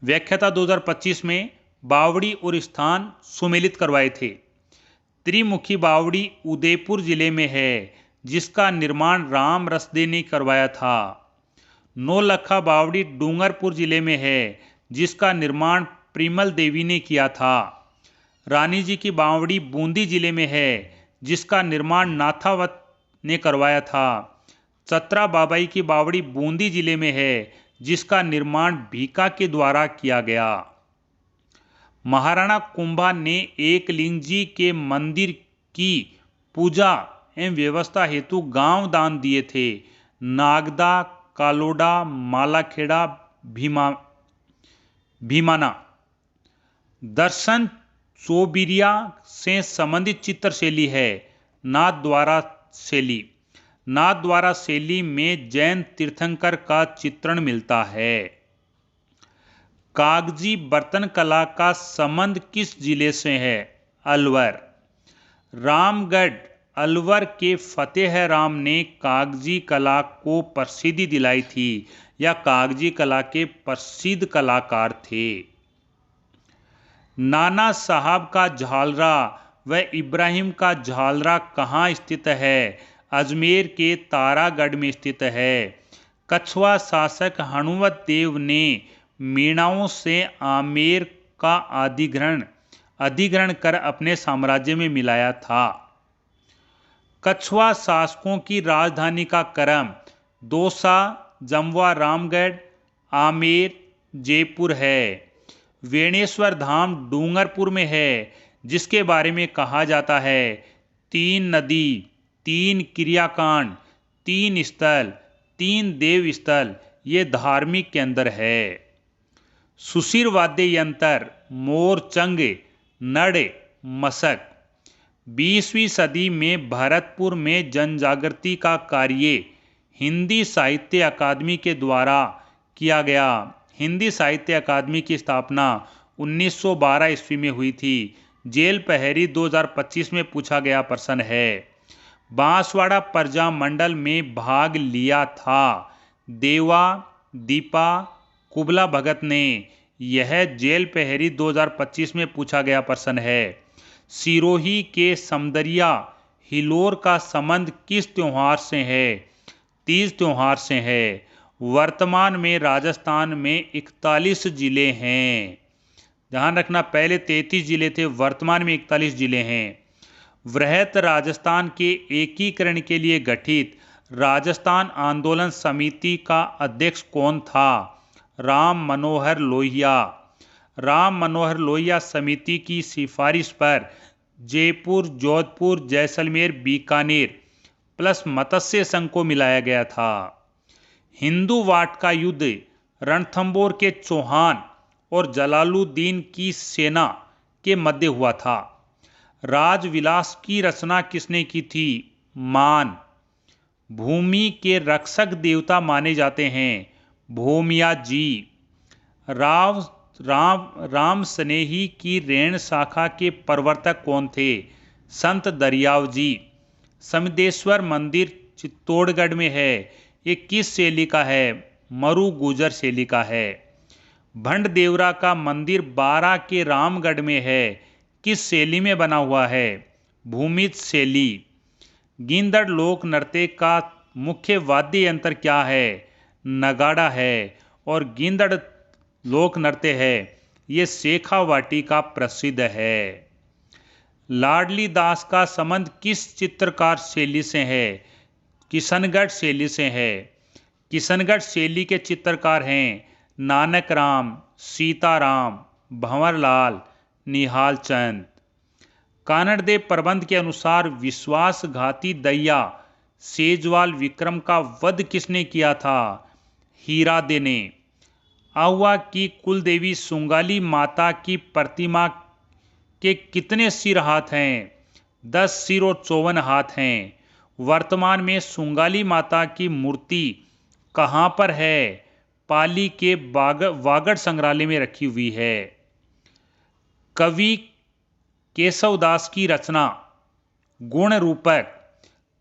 S1: व्याख्याता 2025 में बावड़ी और स्थान सुमेलित करवाए थे। त्रिमुखी बावड़ी उदयपुर जिले में है, जिसका निर्माण राम रसदे ने करवाया था। नौलखा बावड़ी डूंगरपुर जिले में है, जिसका निर्माण प्रिमल देवी ने किया था। रानी जी की बावड़ी बूंदी जिले में है, जिसका निर्माण नाथावत ने करवाया था। चतरा बाबाई की बावड़ी बूंदी जिले में है, जिसका निर्माण भीका के द्वारा किया गया। महाराणा कुंभा ने एकलिंग जी के मंदिर की पूजा एवं व्यवस्था हेतु गांव दान दिए थे। नागदा, कालोडा, मालाखेड़ा, भीमाना। दर्शन चौबिरिया से संबंधित चित्रशैली है नाथद्वारा शैली। नाथद्वारा शैली में जैन तीर्थंकर का चित्रण मिलता है। कागजी बर्तन कला का संबंध किस जिले से है? अलवर। रामगढ़ अलवर के फतेह राम ने कागजी कला को प्रसिद्धि दिलाई थी या कागजी कला के प्रसिद्ध कलाकार थे। नाना साहब का झालरा व इब्राहिम का झालरा कहाँ स्थित है? अजमेर के तारागढ़ में स्थित है। कछवा शासक हनुमत देव ने मीणाओं से आमेर का अधिग्रहण कर अपने साम्राज्य में मिलाया था। कछवा शासकों की राजधानी का क्रम दौसा, जमवा, रामगढ़, आमेर, जयपुर है। वेणेश्वर धाम डूंगरपुर में है, जिसके बारे में कहा जाता है 3 नदी, 3 क्रियाकांड, 3 स्थल, 3 देव स्थल ये धार्मिक केंद्र है। सुशिर वाद्य यंत्र मोरचंग, नड़, मशक। 20वीं सदी में भरतपुर में जनजागृति का कार्य हिंदी साहित्य अकादमी के द्वारा किया गया। हिंदी साहित्य अकादमी की स्थापना 1912 ईस्वी में हुई थी। जेल पहरी 2025 में पूछा गया प्रश्न है। बांसवाड़ा प्रजा मंडल में भाग लिया था देवा, दीपा, कुबला भगत ने। यह जेल पहरी 2025 में पूछा गया प्रश्न है। सिरोही के समदरिया हिलोर का संबंध किस त्योहार से है? तीज त्योहार से है। वर्तमान में राजस्थान में 41 जिले हैं। ध्यान रखना, पहले 33 जिले थे, वर्तमान में 41 जिले हैं। वृहत राजस्थान के एकीकरण के लिए गठित राजस्थान आंदोलन समिति का अध्यक्ष कौन था? राम मनोहर लोहिया। राम मनोहर लोहिया समिति की सिफारिश पर जयपुर, जोधपुर, जैसलमेर, बीकानेर प्लस मत्स्य संघ को मिलाया गया था। हिंदू वाट का युद्ध रणथंबोर के चौहान और जलालुद्दीन की सेना के मध्य हुआ था। राजविलास की रचना किसने की थी? मान। भूमि के रक्षक देवता माने जाते हैं भूमिया जी। राम स्नेही की रेण शाखा के प्रवर्तक कौन थे? संत दरियाव जी। समदेश्वर मंदिर चित्तौड़गढ़ में है। ये किस शैली का है? मरु गुजर शैली का है। भंड देवरा का मंदिर बारा के रामगढ़ में है। किस शैली में बना हुआ है? भूमिज शैली। गिंदड़ लोक नृत्य का मुख्य वाद्य यंत्र क्या है? नगाड़ा है। और गिंदड़ लोक नृत्य है ये शेखावाटी का प्रसिद्ध है। लाडली दास का संबंध किस चित्रकार शैली से है? किशनगढ़ शैली से है। किशनगढ़ शैली के चित्रकार हैं नानक राम, सीताराम, भंवरलाल, निहाल चंद। कानड़देव प्रबंध के अनुसार विश्वासघाती दैया सेजवाल विक्रम का वध किसने किया था? हीरादे ने। आहुआ की कुलदेवी सुंगाली माता की प्रतिमा के कितने सिर हाथ हैं? 10 सिर और 54 हाथ हैं। वर्तमान में सुंगाली माता की मूर्ति कहाँ पर है? पाली के वागड़ संग्रहालय में रखी हुई है। कवि केशवदास की रचना गुण रूपक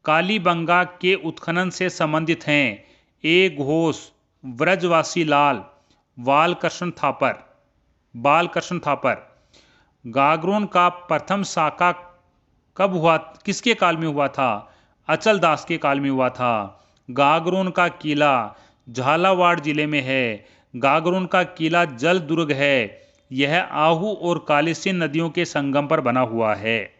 S1: कालीबंगा के उत्खनन से संबंधित हैं। ए घोष, ब्रजवासी लाल, बालकृष्ण थापर। गागरोन का प्रथम शाखा कब हुआ, किसके काल में हुआ था? अचल दास के काल में हुआ था। गागरोन का किला झालावाड़ जिले में है। गागरोन का किला जल दुर्ग है। यह आहू और कालीसिंध नदियों के संगम पर बना हुआ है।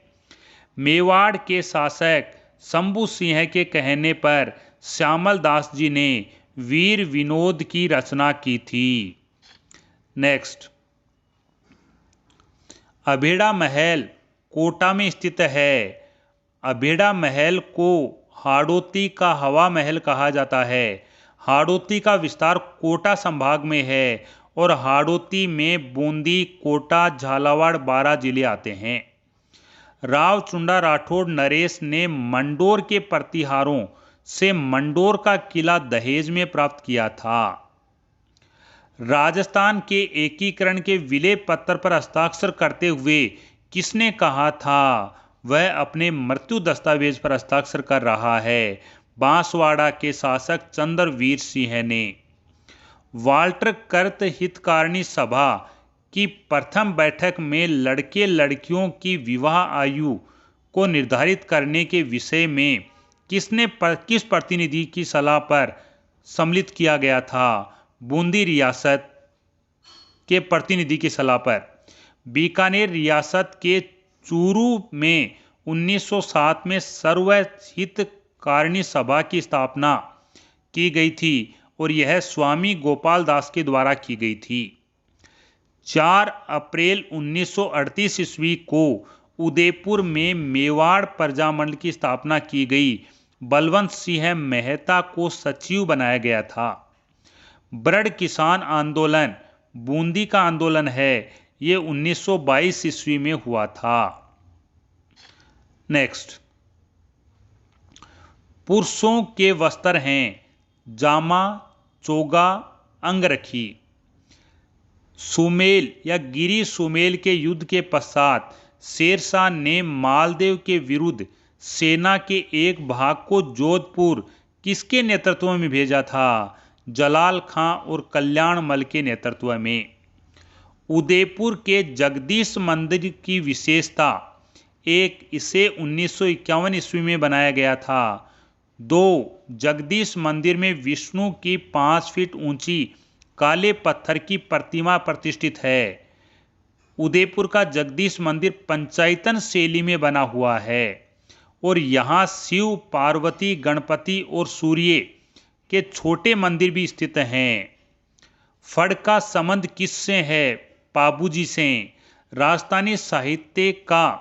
S1: मेवाड़ के शासक शंभू सिंह के कहने पर श्यामल दास जी ने वीर विनोद की रचना की थी। नेक्स्ट, अभेड़ा महल कोटा में स्थित है। अभेड़ा महल को हाड़ौती का हवा महल कहा जाता है। हाड़ौती का विस्तार कोटा संभाग में है और हाड़ौती में बूंदी, कोटा, झालावाड़, 12 जिले आते हैं। राव चुंडा राठौड़ नरेश ने मंडोर के प्रतिहारों से मंडोर का किला दहेज में प्राप्त किया था। राजस्थान के एकीकरण के विलय पत्र पर हस्ताक्षर करते हुए किसने कहा था वह अपने मृत्यु दस्तावेज पर हस्ताक्षर कर रहा है? बांसवाड़ा के शासक चंद्रवीर सिंह ने। वाल्टर कर्त हितकारिणी सभा की प्रथम बैठक में लड़के लड़कियों की विवाह आयु को निर्धारित करने के विषय में किस प्रतिनिधि की सलाह पर सम्मिलित किया गया था? बूंदी रियासत के प्रतिनिधि की सलाह पर। बीकानेर रियासत के चूरू में 1907 में सर्वहितकारिणी सभा की स्थापना की गई थी और यह स्वामी गोपाल दास के द्वारा की गई थी। 4 अप्रैल 1938 ईस्वी को उदयपुर में मेवाड़ प्रजामंडल की स्थापना की गई। बलवंत सिंह मेहता को सचिव बनाया गया था। ब्रड किसान आंदोलन बूंदी का आंदोलन है। ये 1922 ईस्वी में हुआ था। नेक्स्ट, पुरुषों के वस्त्र हैं जामा, चोगा, अंगरखी। सुमेल या गिरी सुमेल के युद्ध के पश्चात शेरशाह ने मालदेव के विरुद्ध सेना के एक भाग को जोधपुर किसके नेतृत्व में भेजा था? जलाल खां और कल्याण मल के नेतृत्व में। उदयपुर के जगदीश मंदिर की विशेषता एक, इसे 1951 ईस्वी में बनाया गया था। 2, जगदीश मंदिर में विष्णु की 5 फीट ऊंची काले पत्थर की प्रतिमा प्रतिष्ठित है। उदयपुर का जगदीश मंदिर पंचायतन शैली में बना हुआ है और यहाँ शिव, पार्वती, गणपति और सूर्य के छोटे मंदिर भी स्थित हैं। फड़ का संबंध किससे है? पाबूजी से। राजस्थानी साहित्य का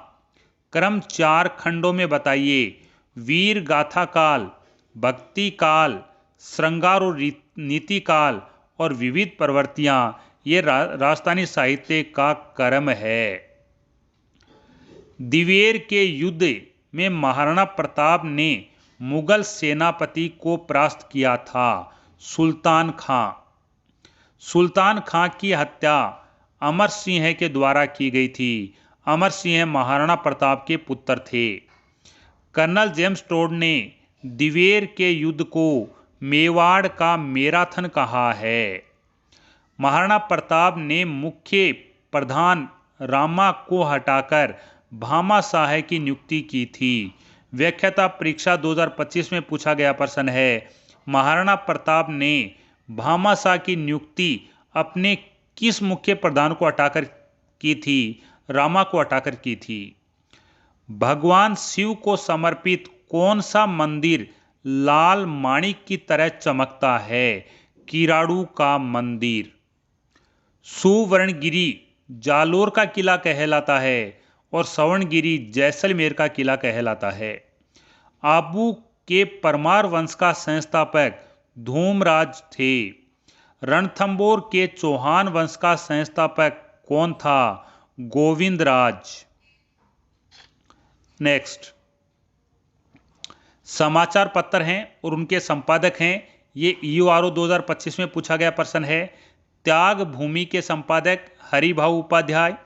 S1: क्रम 4 खंडों में बताइए। वीर गाथा काल, भक्ति काल, श्रृंगार और नीति काल और विविध प्रवृत्तियां। ये राजस्थानी साहित्य का क्रम है। दिवेर के युद्ध में महाराणा प्रताप ने मुगल सेनापति को परास्त किया था? सुल्तान खां। सुल्तान खां की हत्या अमर सिंह के द्वारा की गई थी। अमर सिंह महाराणा प्रताप के पुत्र थे। कर्नल जेम्स टोड ने दिवेर के युद्ध को मेवाड़ का मैराथन कहा है। महाराणा प्रताप ने मुख्य प्रधान रामा को हटाकर भामाशाह की नियुक्ति की थी। व्याख्याता परीक्षा 2025 में पूछा गया प्रश्न है। महाराणा प्रताप ने भामाशाह की नियुक्ति अपने किस मुख्य प्रधान को हटाकर की थी? रामा को हटाकर की थी। भगवान शिव को समर्पित कौन सा मंदिर लाल माणिक की तरह चमकता है? किराड़ू का मंदिर। सुवर्णगिरी जालोर का किला कहलाता है और सवर्णगिरी जैसलमेर का किला कहलाता है। आबू के परमार वंश का संस्थापक धूमराज थे। रणथंबोर के चौहान वंश का संस्थापक कौन था? गोविंदराज। नेक्स्ट, समाचार पत्र हैं और उनके संपादक हैं। ये EORO 2025 में पूछा गया प्रश्न है। त्याग भूमि के संपादक हरिभाऊ उपाध्याय,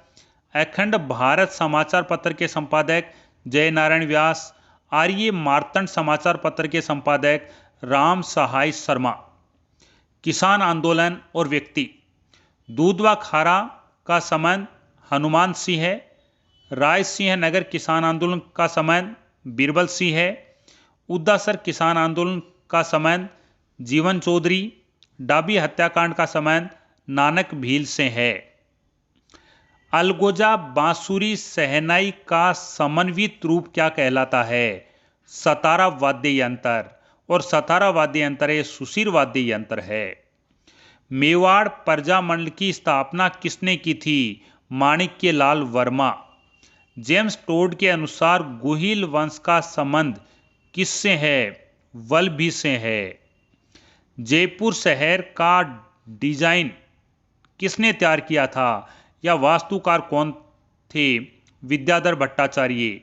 S1: अखंड भारत समाचार पत्र के संपादक जय नारायण व्यास, आर्य मार्तंड समाचार पत्र के संपादक राम सहाय शर्मा। किसान आंदोलन और व्यक्ति। दूधवा खारा का संबंध हनुमान सिंह है। राय सिंह नगर किसान आंदोलन का संबंध बीरबल सिंह है। उद्दासर किसान आंदोलन का संबंध जीवन चौधरी। डाबी हत्याकांड का संबंध नानक भील से है। अलगोजा बांसुरी शहनाई का समन्वित रूप क्या कहलाता है? सतारा वाद्य यंत्र। और सतारा वाद्य यंत्र ये सुशीर वाद्य यंत्र है। मेवाड़ प्रजामंडल की स्थापना किसने की थी? माणिक्य लाल वर्मा। जेम्स टोड के अनुसार गुहिल वंश का संबंध किससे है? वल्लभी से है। जयपुर शहर का डिजाइन किसने तैयार किया था? या वास्तुकार कौन थे? विद्याधर भट्टाचार्य।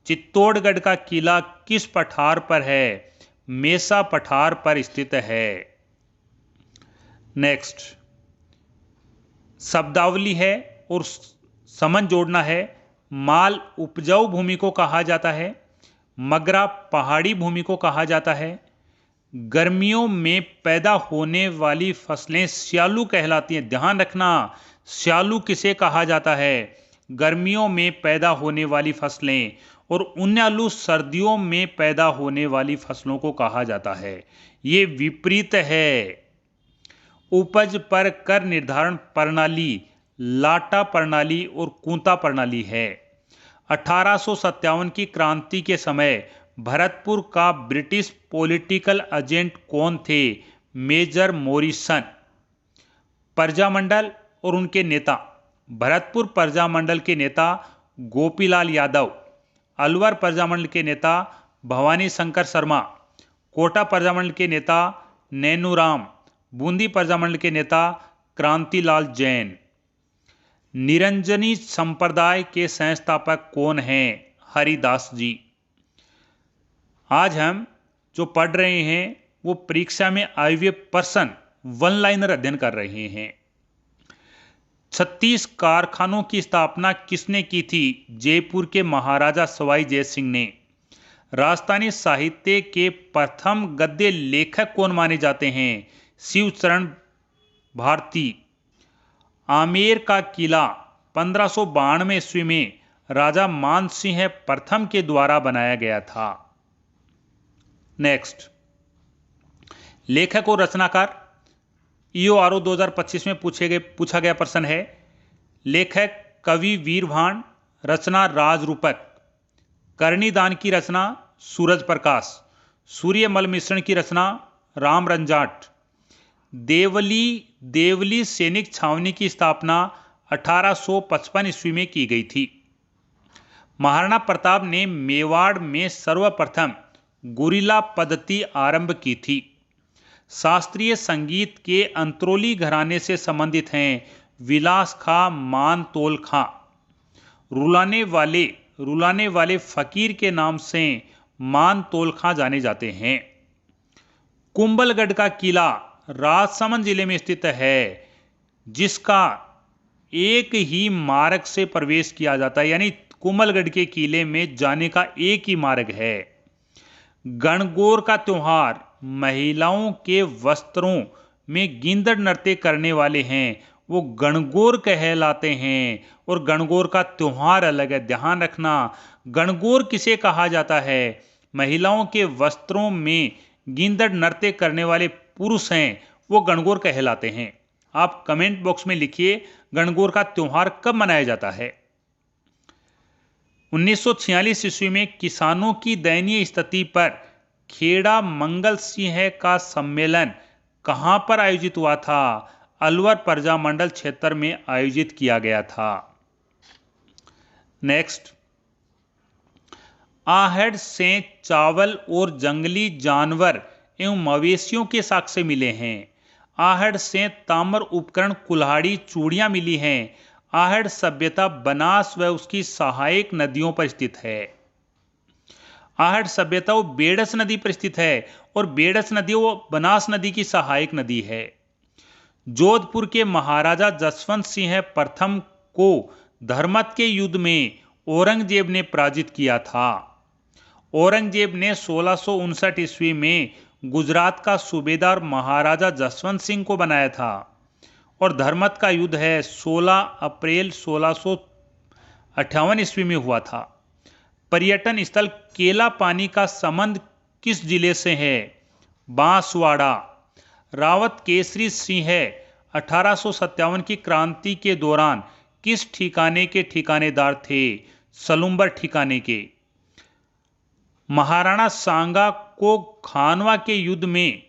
S1: चित्तौड़गढ़ का किला किस पठार पर है? मेसा पठार पर स्थित है। नेक्स्ट, शब्दावली है और समन जोड़ना है। माल उपजाऊ भूमि को कहा जाता है। मगरा पहाड़ी भूमि को कहा जाता है। गर्मियों में पैदा होने वाली फसलें स्यालू कहलाती हैं। ध्यान रखना, स्यालू किसे कहा जाता है? गर्मियों में पैदा होने वाली फसलें। और उन्यालू सर्दियों में पैदा होने वाली फसलों को कहा जाता है। ये विपरीत है। उपज पर कर निर्धारण प्रणाली लाटा प्रणाली और कूंता प्रणाली है। 1857 की क्रांति के समय भरतपुर का ब्रिटिश पॉलिटिकल एजेंट कौन थे? Major Morrison. प्रजामंडल और उनके नेता। भरतपुर प्रजामंडल के नेता गोपीलाल यादव। अलवर प्रजामंडल के नेता भवानी शंकर शर्मा। कोटा प्रजामंडल के नेता नैनूराम। बूंदी प्रजामंडल के नेता क्रांतिलाल जैन। निरंजनी संप्रदाय के संस्थापक कौन हैं? हरिदास जी। आज हम जो पढ़ रहे हैं वो परीक्षा में आए हुए प्रश्न वन लाइनर अध्ययन कर रहे हैं। 36 कारखानों की स्थापना किसने की थी? जयपुर के महाराजा सवाई जय सिंह ने। राजस्थानी साहित्य के प्रथम गद्य लेखक कौन माने जाते हैं? शिवचरण भारती। आमेर का किला 1592 ईस्वी में राजा मानसिंह प्रथम के द्वारा बनाया गया था। नेक्स्ट, लेखक और रचनाकार। EORO 2025 में पूछा गया प्रश्न है। लेखक कवि वीरभान, रचना राजरूपक। कर्णिदान की रचना सूरज प्रकाश। सूर्यमल मिश्रण की रचना राम रंजाट। देवली सैनिक छावनी की स्थापना 1855 ईस्वी में की गई थी। महाराणा प्रताप ने मेवाड़ में सर्वप्रथम गुरिल्ला पद्धति आरंभ की थी। शास्त्रीय संगीत के अंतरोली घराने से संबंधित हैं विलास खां, मानतोल खां। रुलाने वाले फकीर के नाम से मानतोल खां जाने जाते हैं। कुंभलगढ़ का किला राजसमंद जिले में स्थित है, जिसका एक ही मार्ग से प्रवेश किया जाता है, यानी कुंभलगढ़ के किले में जाने का एक ही मार्ग है। गणगौर का त्योहार महिलाओं के वस्त्रों में गिंदड़ नृत्य करने वाले हैं वो गणगौर कहलाते हैं, और गणगौर का त्योहार अलग है। ध्यान रखना, गणगौर किसे कहा जाता है? महिलाओं के वस्त्रों में गिंदड़ नृत्य करने वाले पुरुष हैं वो गणगौर कहलाते हैं। आप कमेंट बॉक्स में लिखिए गणगौर का त्योहार कब मनाया जाता है। 1946 ईस्वी में किसानों की दयनीय स्थिति पर खेड़ा मंगल सिंह का सम्मेलन कहां पर आयोजित हुआ था? अलवर प्रजामंडल क्षेत्र में आयोजित किया गया था। नेक्स्ट, आहड़ से चावल और जंगली जानवर एवं मवेशियों के साक्ष्य मिले हैं। आहड़ से ताम्र उपकरण, कुल्हाड़ी, चूड़ियां मिली हैं। आहड़ सभ्यता बनास व उसकी सहायक नदियों पर स्थित है। आहड़ सभ्यता वो बेडस नदी पर स्थित है और बेडस नदी वो बनास नदी की सहायक नदी है। जोधपुर के महाराजा जसवंत सिंह प्रथम को धर्मत के युद्ध में औरंगजेब ने पराजित किया था। औरंगजेब ने 1659 ईस्वी में गुजरात का सूबेदार महाराजा जसवंत सिंह को बनाया था और धर्मत का युद्ध है 16 अप्रैल 1658 ईस्वी में हुआ था। पर्यटन स्थल केला पानी का संबंध किस जिले से है? बांसवाड़ा। रावत केसरी सिंह 1857 की क्रांति के दौरान किस ठिकाने के ठिकानेदार थे? सलुम्बर ठिकाने के। महाराणा सांगा को खानवा के युद्ध में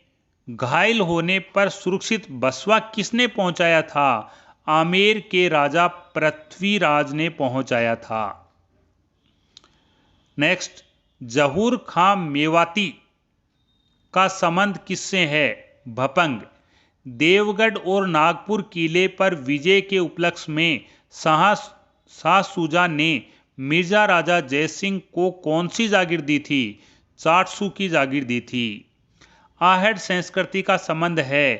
S1: घायल होने पर सुरक्षित बसवा किसने पहुंचाया था? आमेर के राजा पृथ्वीराज ने पहुंचाया था। नेक्स्ट, जहूर खां मेवाती का संबंध किससे है? भपंग। देवगढ़ और नागपुर किले पर विजय के उपलक्ष्य में शाह सूजा ने मिर्जा राजा जयसिंह को कौन सी जागीर दी थी? 400 की जागीर दी थी। आहड़ संस्कृति का संबंध है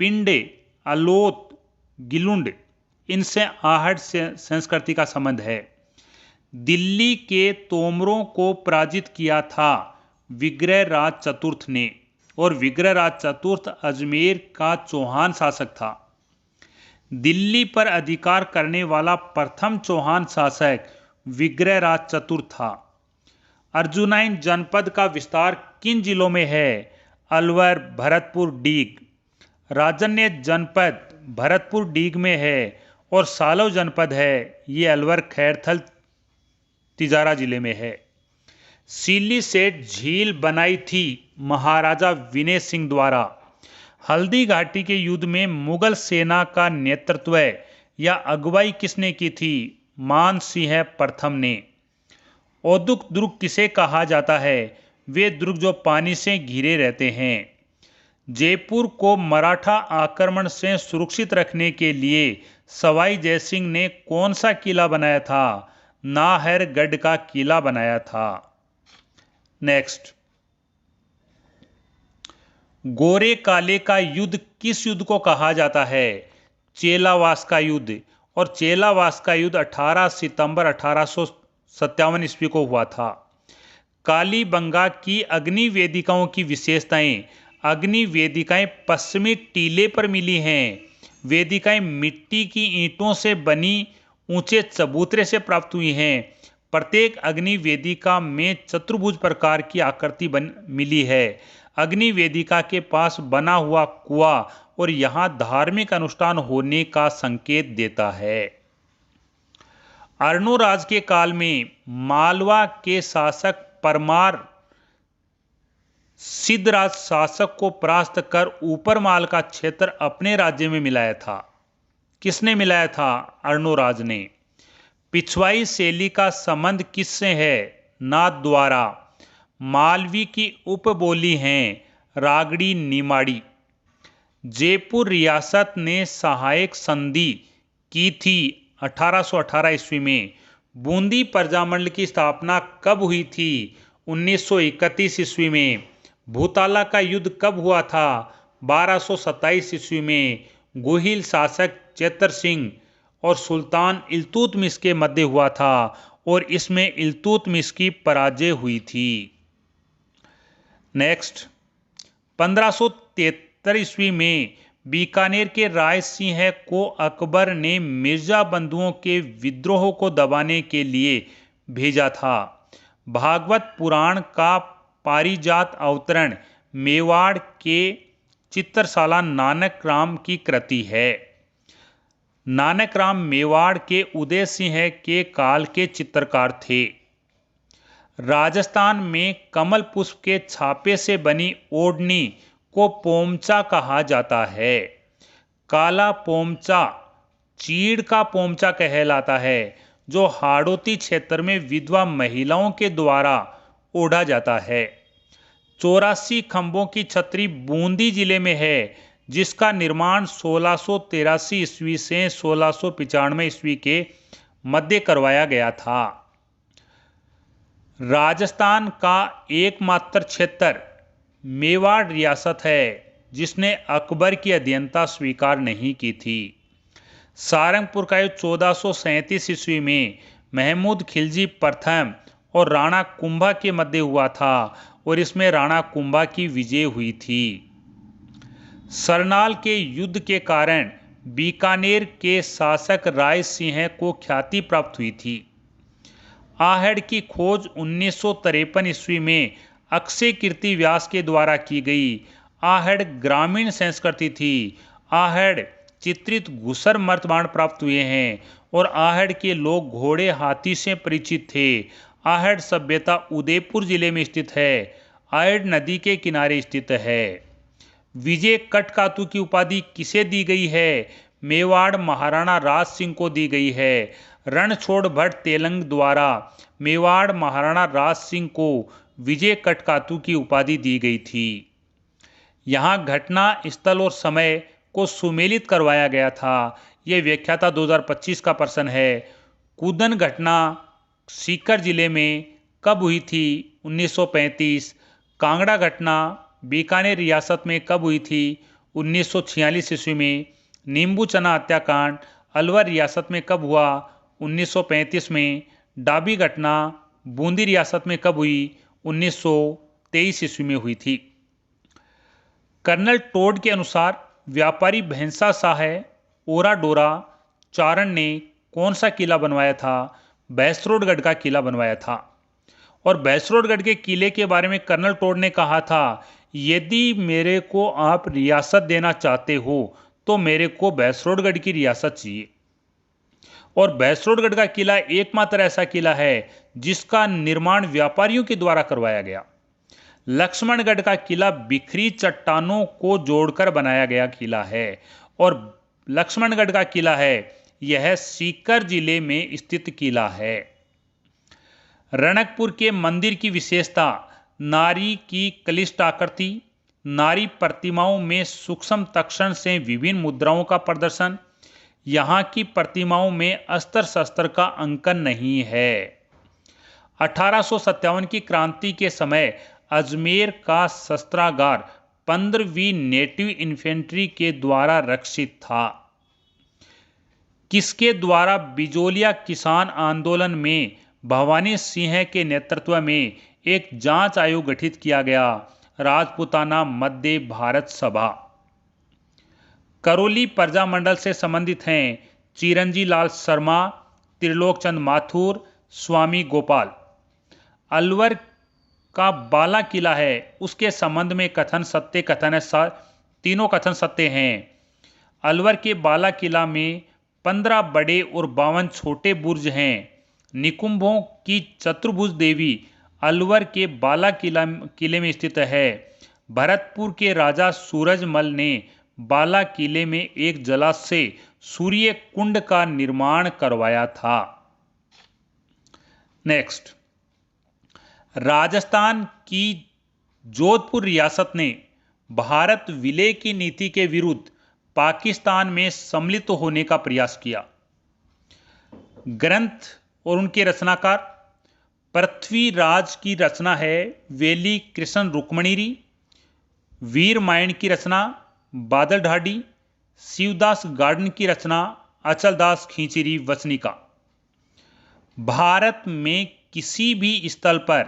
S1: पिंडे, अलोत, गिलुंड, इनसे आहड़ संस्कृति का संबंध है। दिल्ली के तोमरों को पराजित किया था विग्रहराज चतुर्थ ने और विग्रहराज चतुर्थ अजमेर का चौहान शासक था। दिल्ली पर अधिकार करने वाला प्रथम चौहान शासक विग्रहराज चतुर्थ था। अर्जुनाइन जनपद का विस्तार किन जिलों में है? अलवर, भरतपुर, डीग। राजन्य जनपद भरतपुर, डीग में है और सालव जनपद है ये अलवर, खैरथल, तिजारा जिले में है। सीली सेठ झील बनाई थी महाराजा विनय सिंह द्वारा। हल्दी घाटी के युद्ध में मुगल सेना का नेतृत्व या अगुवाई किसने की थी? मान सिंह प्रथम ने। औदुक दुर्ग किसे कहा जाता है? वे दुर्ग जो पानी से घिरे रहते हैं। जयपुर को मराठा आक्रमण से सुरक्षित रखने के लिए सवाई जयसिंह ने कौन सा किला बनाया था? नाहरगढ़ का किला बनाया था। नेक्स्ट, गोरे काले का युद्ध किस युद्ध को कहा जाता है? चेलावास का युद्ध। और चेलावास का युद्ध 18 सितंबर 1857 ईस्वी को हुआ था। कालीबंगा की अग्नि वेदिकाओं की विशेषताएं। अग्नि वेदिकाएं पश्चिमी टीले पर मिली हैं। वेदिकाएं मिट्टी की ईंटों से बनी ऊंचे चबूतरे से प्राप्त हुई हैं। प्रत्येक अग्नि वेदिका में चतुर्भुज प्रकार की आकृति मिली है। अग्नि वेदिका के पास बना हुआ कुआं और यहाँ धार्मिक अनुष्ठान होने का संकेत देता है। अर्णोराज के काल में मालवा के शासक परमार सिद्धराज शासक को परास्त कर ऊपरमाल का क्षेत्र अपने राज्य में मिलाया था। किसने मिलाया था? अर्णोराज ने। पिछवाई शैली का संबंध किससे है? नाथ द्वारा। मालवी की उपबोली हैं रागड़ी, निमाड़ी। जयपुर रियासत ने सहायक संधि की थी 1818 ईस्वी में। बूंदी प्रजामंडल की स्थापना कब हुई थी? 1931 ईस्वी में। भूताला का युद्ध कब हुआ था? 1227 ईस्वी में। गोहिल शासक चैतर सिंह और सुल्तान इल्तुतमिश के मध्य हुआ था और इसमें इल्तुतमिश की पराजय हुई थी। नेक्स्ट, 1573 ईस्वी में बीकानेर के राय सिंह को अकबर ने मिर्जा बंधुओं के विद्रोह को दबाने के लिए भेजा था। भागवत पुराण का पारिजात अवतरण मेवाड़ के चित्रशाला नानक राम की कृति है। नानक राम मेवाड़ के उदय सिंह के काल के चित्रकार थे। राजस्थान में कमल पुष्प के छापे से बनी ओढ़नी को पोमचा कहा जाता है। काला पोमचा चीड़ का पोमचा कहलाता है, जो हाड़ौती क्षेत्र में विधवा महिलाओं के द्वारा ओढ़ा जाता है। 84 खंभों की छतरी बूंदी जिले में है, जिसका निर्माण 1683 ईस्वी से 1695 ईस्वी के मध्य करवाया गया था। राजस्थान का एकमात्र क्षेत्र मेवाड़ रियासत है जिसने अकबर की अधीनता स्वीकार नहीं की थी। सारंगपुर का युद्ध 1437 ईस्वी में महमूद खिलजी प्रथम और राणा कुंभा के मध्य हुआ था और इसमें राणा कुंभा की विजय हुई थी। सरनाल के युद्ध के कारण बीकानेर के शासक राय सिंह को ख्याति प्राप्त हुई थी। आहड़ की खोज 1953 ईस्वी में अक्षय कीर्ति व्यास के द्वारा की गई। आहड़ ग्रामीण संस्कृति थी। आहड़ चित्रित घुसर मर्तबाण प्राप्त हुए हैं और आहड़ के लोग घोड़े हाथी से परिचित थे। आहड़ सभ्यता उदयपुर जिले में स्थित है। आहड़ नदी के किनारे स्थित है। विजय कटकातु की उपाधि किसे दी गई है? मेवाड़ महाराणा राज सिंह को दी गई है। रणछोड़ भट्ट तेलंग द्वारा मेवाड़ महाराणा राज सिंह को विजय कटकातु की उपाधि दी गई थी। यहाँ घटना स्थल और समय को सुमेलित करवाया गया था। यह व्याख्याता 2025 का प्रश्न है। कूदन घटना सीकर जिले में कब हुई थी? 1935। कांगड़ा घटना बीकानेर रियासत में कब हुई थी? 1946 ईस्वी में। नींबू चना हत्याकांड अलवर रियासत में कब हुआ? 1935 में। डाबी घटना बूंदी रियासत में कब हुई? 1923 ईस्वी में हुई थी। कर्नल टोड के अनुसार व्यापारी भैंसा शाह ओरा डोरा चारण ने कौन सा किला बनवाया था? भैंसरोडगढ़ का किला बनवाया था। और भैंसरोडगढ़ के किले के बारे में कर्नल टोड ने कहा था, यदि मेरे को आप रियासत देना चाहते हो तो मेरे को भैंसरोडगढ़ की रियासत चाहिए। और भैंसरोडगढ़ का किला एकमात्र ऐसा किला है जिसका निर्माण व्यापारियों के द्वारा करवाया गया। लक्ष्मणगढ़ का किला बिखरी चट्टानों को जोड़कर बनाया गया किला है और लक्ष्मणगढ़ का किला है यह सीकर जिले में स्थित किला है। रणकपुर के मंदिर की विशेषता नारी की क्लिष्ट आकृति, नारी प्रतिमाओं में सूक्ष्म तक्षण से विभिन्न मुद्राओं का प्रदर्शन। यहाँ की प्रतिमाओं में अस्त्र शस्त्र का अंकन नहीं है। 1857 की क्रांति के समय अजमेर का शस्त्रागार 15वीं नेटिव इन्फेंट्री के द्वारा रक्षित था। किसके द्वारा बिजोलिया किसान आंदोलन में भवानी सिंह के नेतृत्व में एक जांच आयोग गठित किया गया? राजपूताना मध्य भारत सभा। करौली प्रजामंडल से संबंधित हैं चिरंजी लाल शर्मा, त्रिलोकचंद माथुर, स्वामी गोपाल। अलवर का बाला किला है, उसके संबंध में कथन सत्य कथन है, तीनों कथन सत्य हैं। अलवर के बाला किला में 15 बड़े और 52 छोटे बुर्ज हैं। निकुंभों की चतुर्भुज देवी अलवर के बाला किले में स्थित है। भरतपुर के राजा सूरजमल ने बाला किले में एक जलाशय सूर्य कुंड का निर्माण करवाया था। नेक्स्ट, राजस्थान की जोधपुर रियासत ने भारत विलय की नीति के विरुद्ध पाकिस्तान में सम्मिलित होने का प्रयास किया। ग्रंथ और उनके रचनाकार पृथ्वीराज की रचना है वेली कृष्ण रुक्मणीरी। वीरमायण की रचना बादल ढाडी। शिवदास गार्डन की रचना अचलदास खींचीरी वचनिका। भारत में किसी भी स्थल पर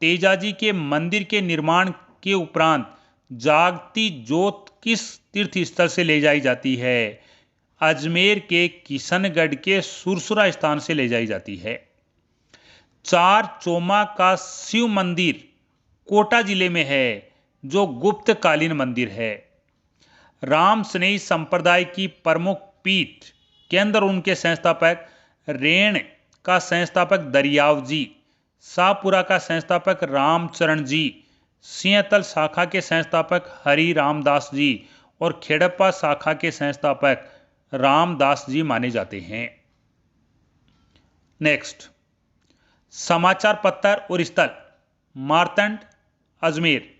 S1: तेजाजी के मंदिर के निर्माण के उपरांत जागती जोत किस तीर्थ स्थल से ले जाई जाती है? अजमेर के किशनगढ़ के सुरसुरा स्थान से ले जाई जाती है। चार चोमा का शिव मंदिर कोटा जिले में है, जो गुप्तकालीन मंदिर है। राम स्नेही संप्रदाय की प्रमुख पीठ के अंदर उनके संस्थापक रेण का संस्थापक दरियाव जी, शाहपुरा का संस्थापक रामचरण जी, सिंहतल शाखा के संस्थापक हरि रामदास जी और खेड़प्पा शाखा के संस्थापक रामदास जी माने जाते हैं। नेक्स्ट, समाचार पत्र और स्थल। मार्तंड अजमेर,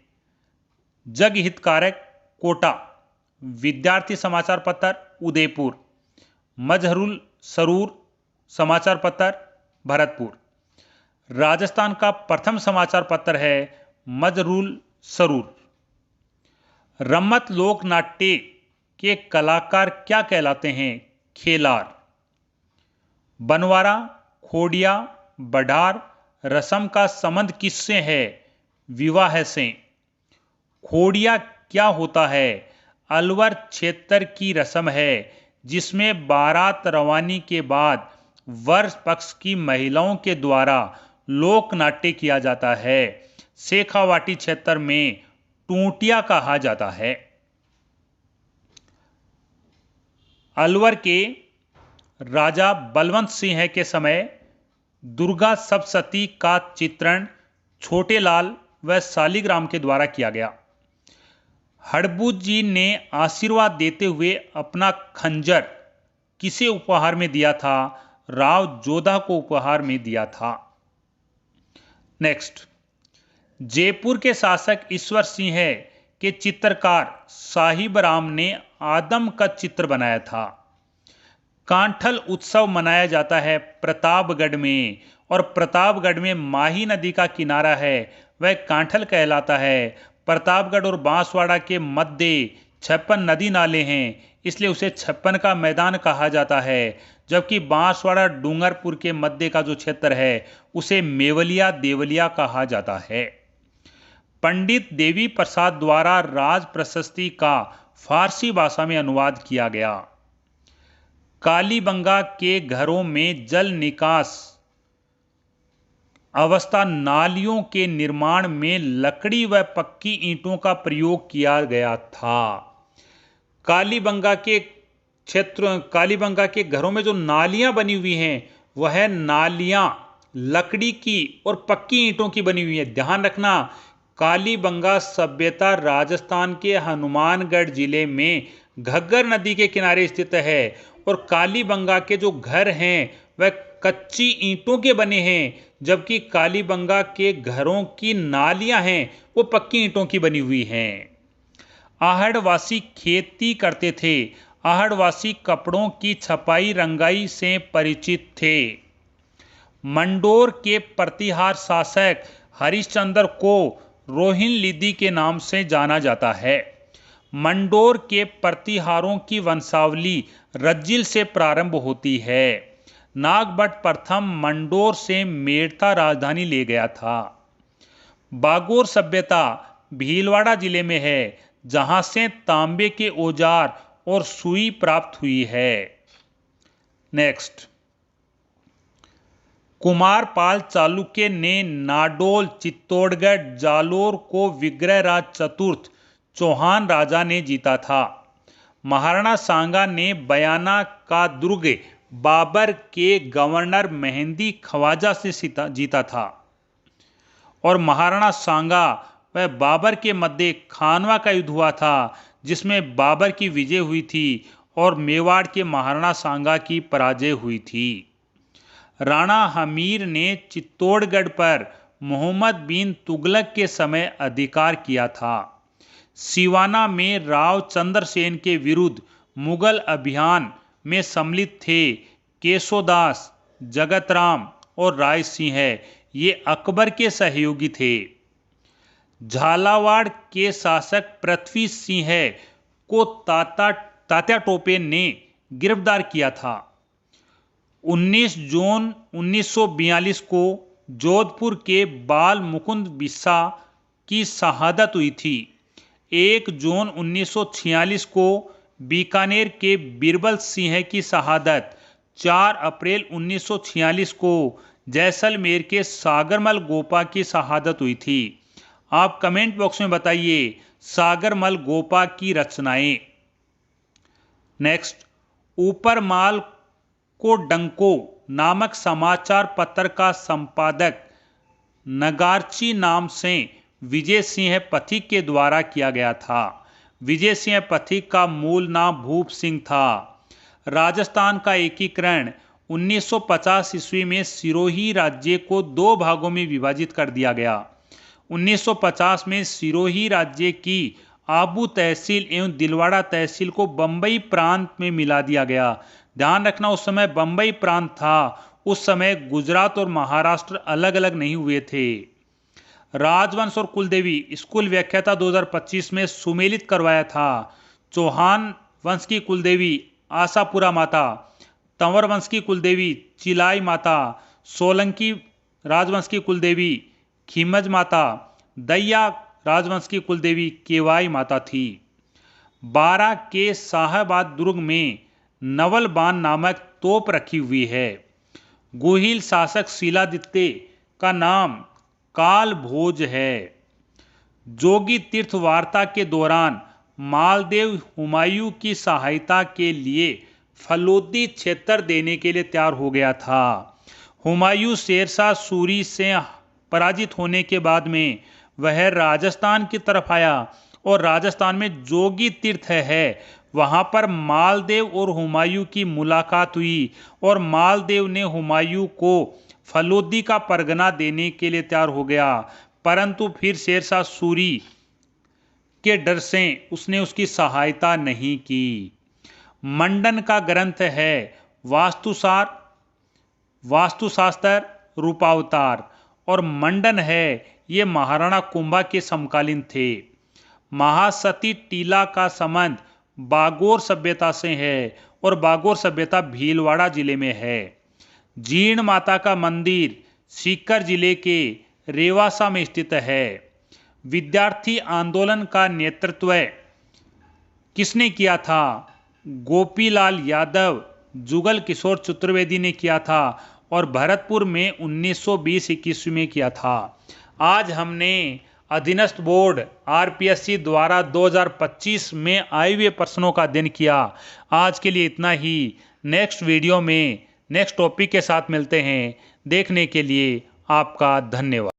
S1: जग हितकारक कोटा, विद्यार्थी समाचार पत्र उदयपुर, मजहरुल सरूर समाचार पत्र भरतपुर। राजस्थान का प्रथम समाचार पत्र है मजहरुल सरूर। रम्मत लोक नाट्य के कलाकार क्या कहलाते हैं? खेलार। बनवारा, खोडिया, बढ़ार, रसम का संबंध किससे है? विवाह से। खोडिया क्या होता है? अलवर क्षेत्र की रस्म है जिसमें बारात रवानी के बाद वर पक्ष की महिलाओं के द्वारा लोक नाट्य किया जाता है। शेखावाटी क्षेत्र में टूटिया कहा जाता है। अलवर के राजा बलवंत सिंह के समय दुर्गा सप्तशती का चित्रण छोटे लाल व शालिग्राम के द्वारा किया गया। हड़बू जी ने आशीर्वाद देते हुए अपना खंजर किसे उपहार में दिया था? राव जोधा को उपहार में दिया था। नेक्स्ट, जयपुर के शासक ईश्वर सिंह के चित्रकार साहिब राम ने आदम का चित्र बनाया था। कांठल उत्सव मनाया जाता है प्रतापगढ़ में, और प्रतापगढ़ में माही नदी का किनारा है वह कांठल कहलाता है। प्रतापगढ़ और बांसवाड़ा के मध्य 56 नदी नाले हैं, इसलिए उसे 56 का मैदान कहा जाता है। जबकि बांसवाड़ा डूंगरपुर के मध्य का जो क्षेत्र है उसे मेवलिया देवलिया कहा जाता है। पंडित देवी प्रसाद द्वारा राज प्रशस्ति का फारसी भाषा में अनुवाद किया गया। कालीबंगा के घरों में जल निकास अवस्था नालियों के निर्माण में लकड़ी व पक्की ईंटों का प्रयोग किया गया था। कालीबंगा के घरों में जो नालियां बनी हुई हैं वह नालियां लकड़ी की और पक्की ईंटों की बनी हुई है। ध्यान रखना, कालीबंगा सभ्यता राजस्थान के हनुमानगढ़ जिले में घग्गर नदी के किनारे स्थित है, और कालीबंगा के जो घर हैं वह कच्ची ईंटों के बने हैं, जबकि कालीबंगा के घरों की नालियां हैं वो पक्की ईंटों की बनी हुई हैं। आहड़वासी खेती करते थे। आहड़वासी कपड़ों की छपाई रंगाई से परिचित थे। मंडोर के प्रतिहार शासक हरिश्चंद्र को रोहिन लिदि के नाम से जाना जाता है। मंडोर के प्रतिहारों की वंशावली रज्जिल से प्रारंभ होती है। नागभट्ट प्रथम मंडोर से मेड़ता राजधानी ले गया था। बागोर सभ्यता भीलवाड़ा जिले में है, जहां से तांबे के औजार और सुई प्राप्त हुई है। नेक्स्ट, कुमारपाल चालुक्य ने नाडोल, चित्तौड़गढ़, जालोर को विग्रहराज चतुर्थ चौहान राजा ने जीता था। महाराणा सांगा ने बयाना का दुर्ग बाबर के गवर्नर मेहंदी ख्वाजा से जीता था। और महाराणा सांगा व बाबर के मध्य खानवा का युद्ध हुआ था, जिसमें बाबर की विजय हुई थी और मेवाड़ के महाराणा सांगा की पराजय हुई थी। राणा हमीर ने चित्तौड़गढ़ पर मोहम्मद बिन तुगलक के समय अधिकार किया था। सिवाना में राव चंद्रसेन के विरुद्ध मुगल अभियान में सम्मिलित थे केशोदास, जगतराम और राय सिंह। ये अकबर के सहयोगी थे। झालावाड़ के शासक पृथ्वी सिंह को तात्या टोपे ने गिरफ्तार किया था। 19 जून 1942 को जोधपुर के बाल मुकुंद बिस्सा की शहादत हुई थी। 1 जून 1946 को बीकानेर के बीरबल सिंह की शहादत। 4 अप्रैल 1946 को जैसलमेर के सागरमल गोपा की शहादत हुई थी। आप कमेंट बॉक्स में बताइए सागरमल गोपा की रचनाएं। नेक्स्ट, ऊपर माल को डंको नामक समाचार पत्र का संपादक नगारची नाम से विजय सिंह पथिक के द्वारा किया गया था। विजय सिंह पथिक का मूल नाम भूप सिंह था। राजस्थान का एकीकरण 1950 ईस्वी में सिरोही राज्य को 2 भागों में विभाजित कर दिया गया। 1950 में सिरोही राज्य की आबू तहसील एवं दिलवाड़ा तहसील को बंबई प्रांत में मिला दिया गया। ध्यान रखना, उस समय बंबई प्रांत था, उस समय गुजरात और महाराष्ट्र अलग अलग नहीं हुए थे। राजवंश और कुलदेवी स्कूल व्याख्याता 2025 में सुमेलित करवाया था। चौहान वंश की कुलदेवी आशापुरा माता, तंवर वंश की कुलदेवी चिलाई माता, सोलंकी राजवंश की कुलदेवी खीमज माता, दैया राजवंश की कुलदेवी केवाई माता थी। 12 के शाहबाद दुर्ग में नवल बान नामक तोप रखी हुई है। गुहिल शासक शिलादित्य का नाम काल भोज है। जोगी तीर्थ वार्ता के दौरान मालदेव हुमायूं की सहायता के लिए फलोदी क्षेत्र देने के लिए तैयार हो गया था। हुमायूं शेरशाह सूरी से पराजित होने के बाद में वह राजस्थान की तरफ आया और राजस्थान में जोगी तीर्थ है, वहां पर मालदेव और हुमायूं की मुलाकात हुई और मालदेव ने हुमायूं को फलोदी का परगना देने के लिए तैयार हो गया, परंतु फिर शेरशाह सूरी के डर से उसने उसकी सहायता नहीं की। मंडन का ग्रंथ है वास्तुशास्त्र रूपावतार और मंडन है ये महाराणा कुंभा के समकालीन थे। महासती टीला का संबंध बागोर सभ्यता से है और बागोर सभ्यता भीलवाड़ा जिले में है। जीर्ण माता का मंदिर सीकर जिले के रेवासा में स्थित है। विद्यार्थी आंदोलन का नेतृत्व किसने किया था? गोपीलाल यादव, जुगल किशोर चतुर्वेदी ने किया था और भरतपुर में 1920-21 में किया था। आज हमने अधीनस्थ बोर्ड आरपीएससी द्वारा 2025 में आए हुए प्रश्नों का अध्ययन किया। आज के लिए इतना ही। नेक्स्ट वीडियो में नेक्स्ट टॉपिक के साथ मिलते हैं। देखने के लिए आपका धन्यवाद।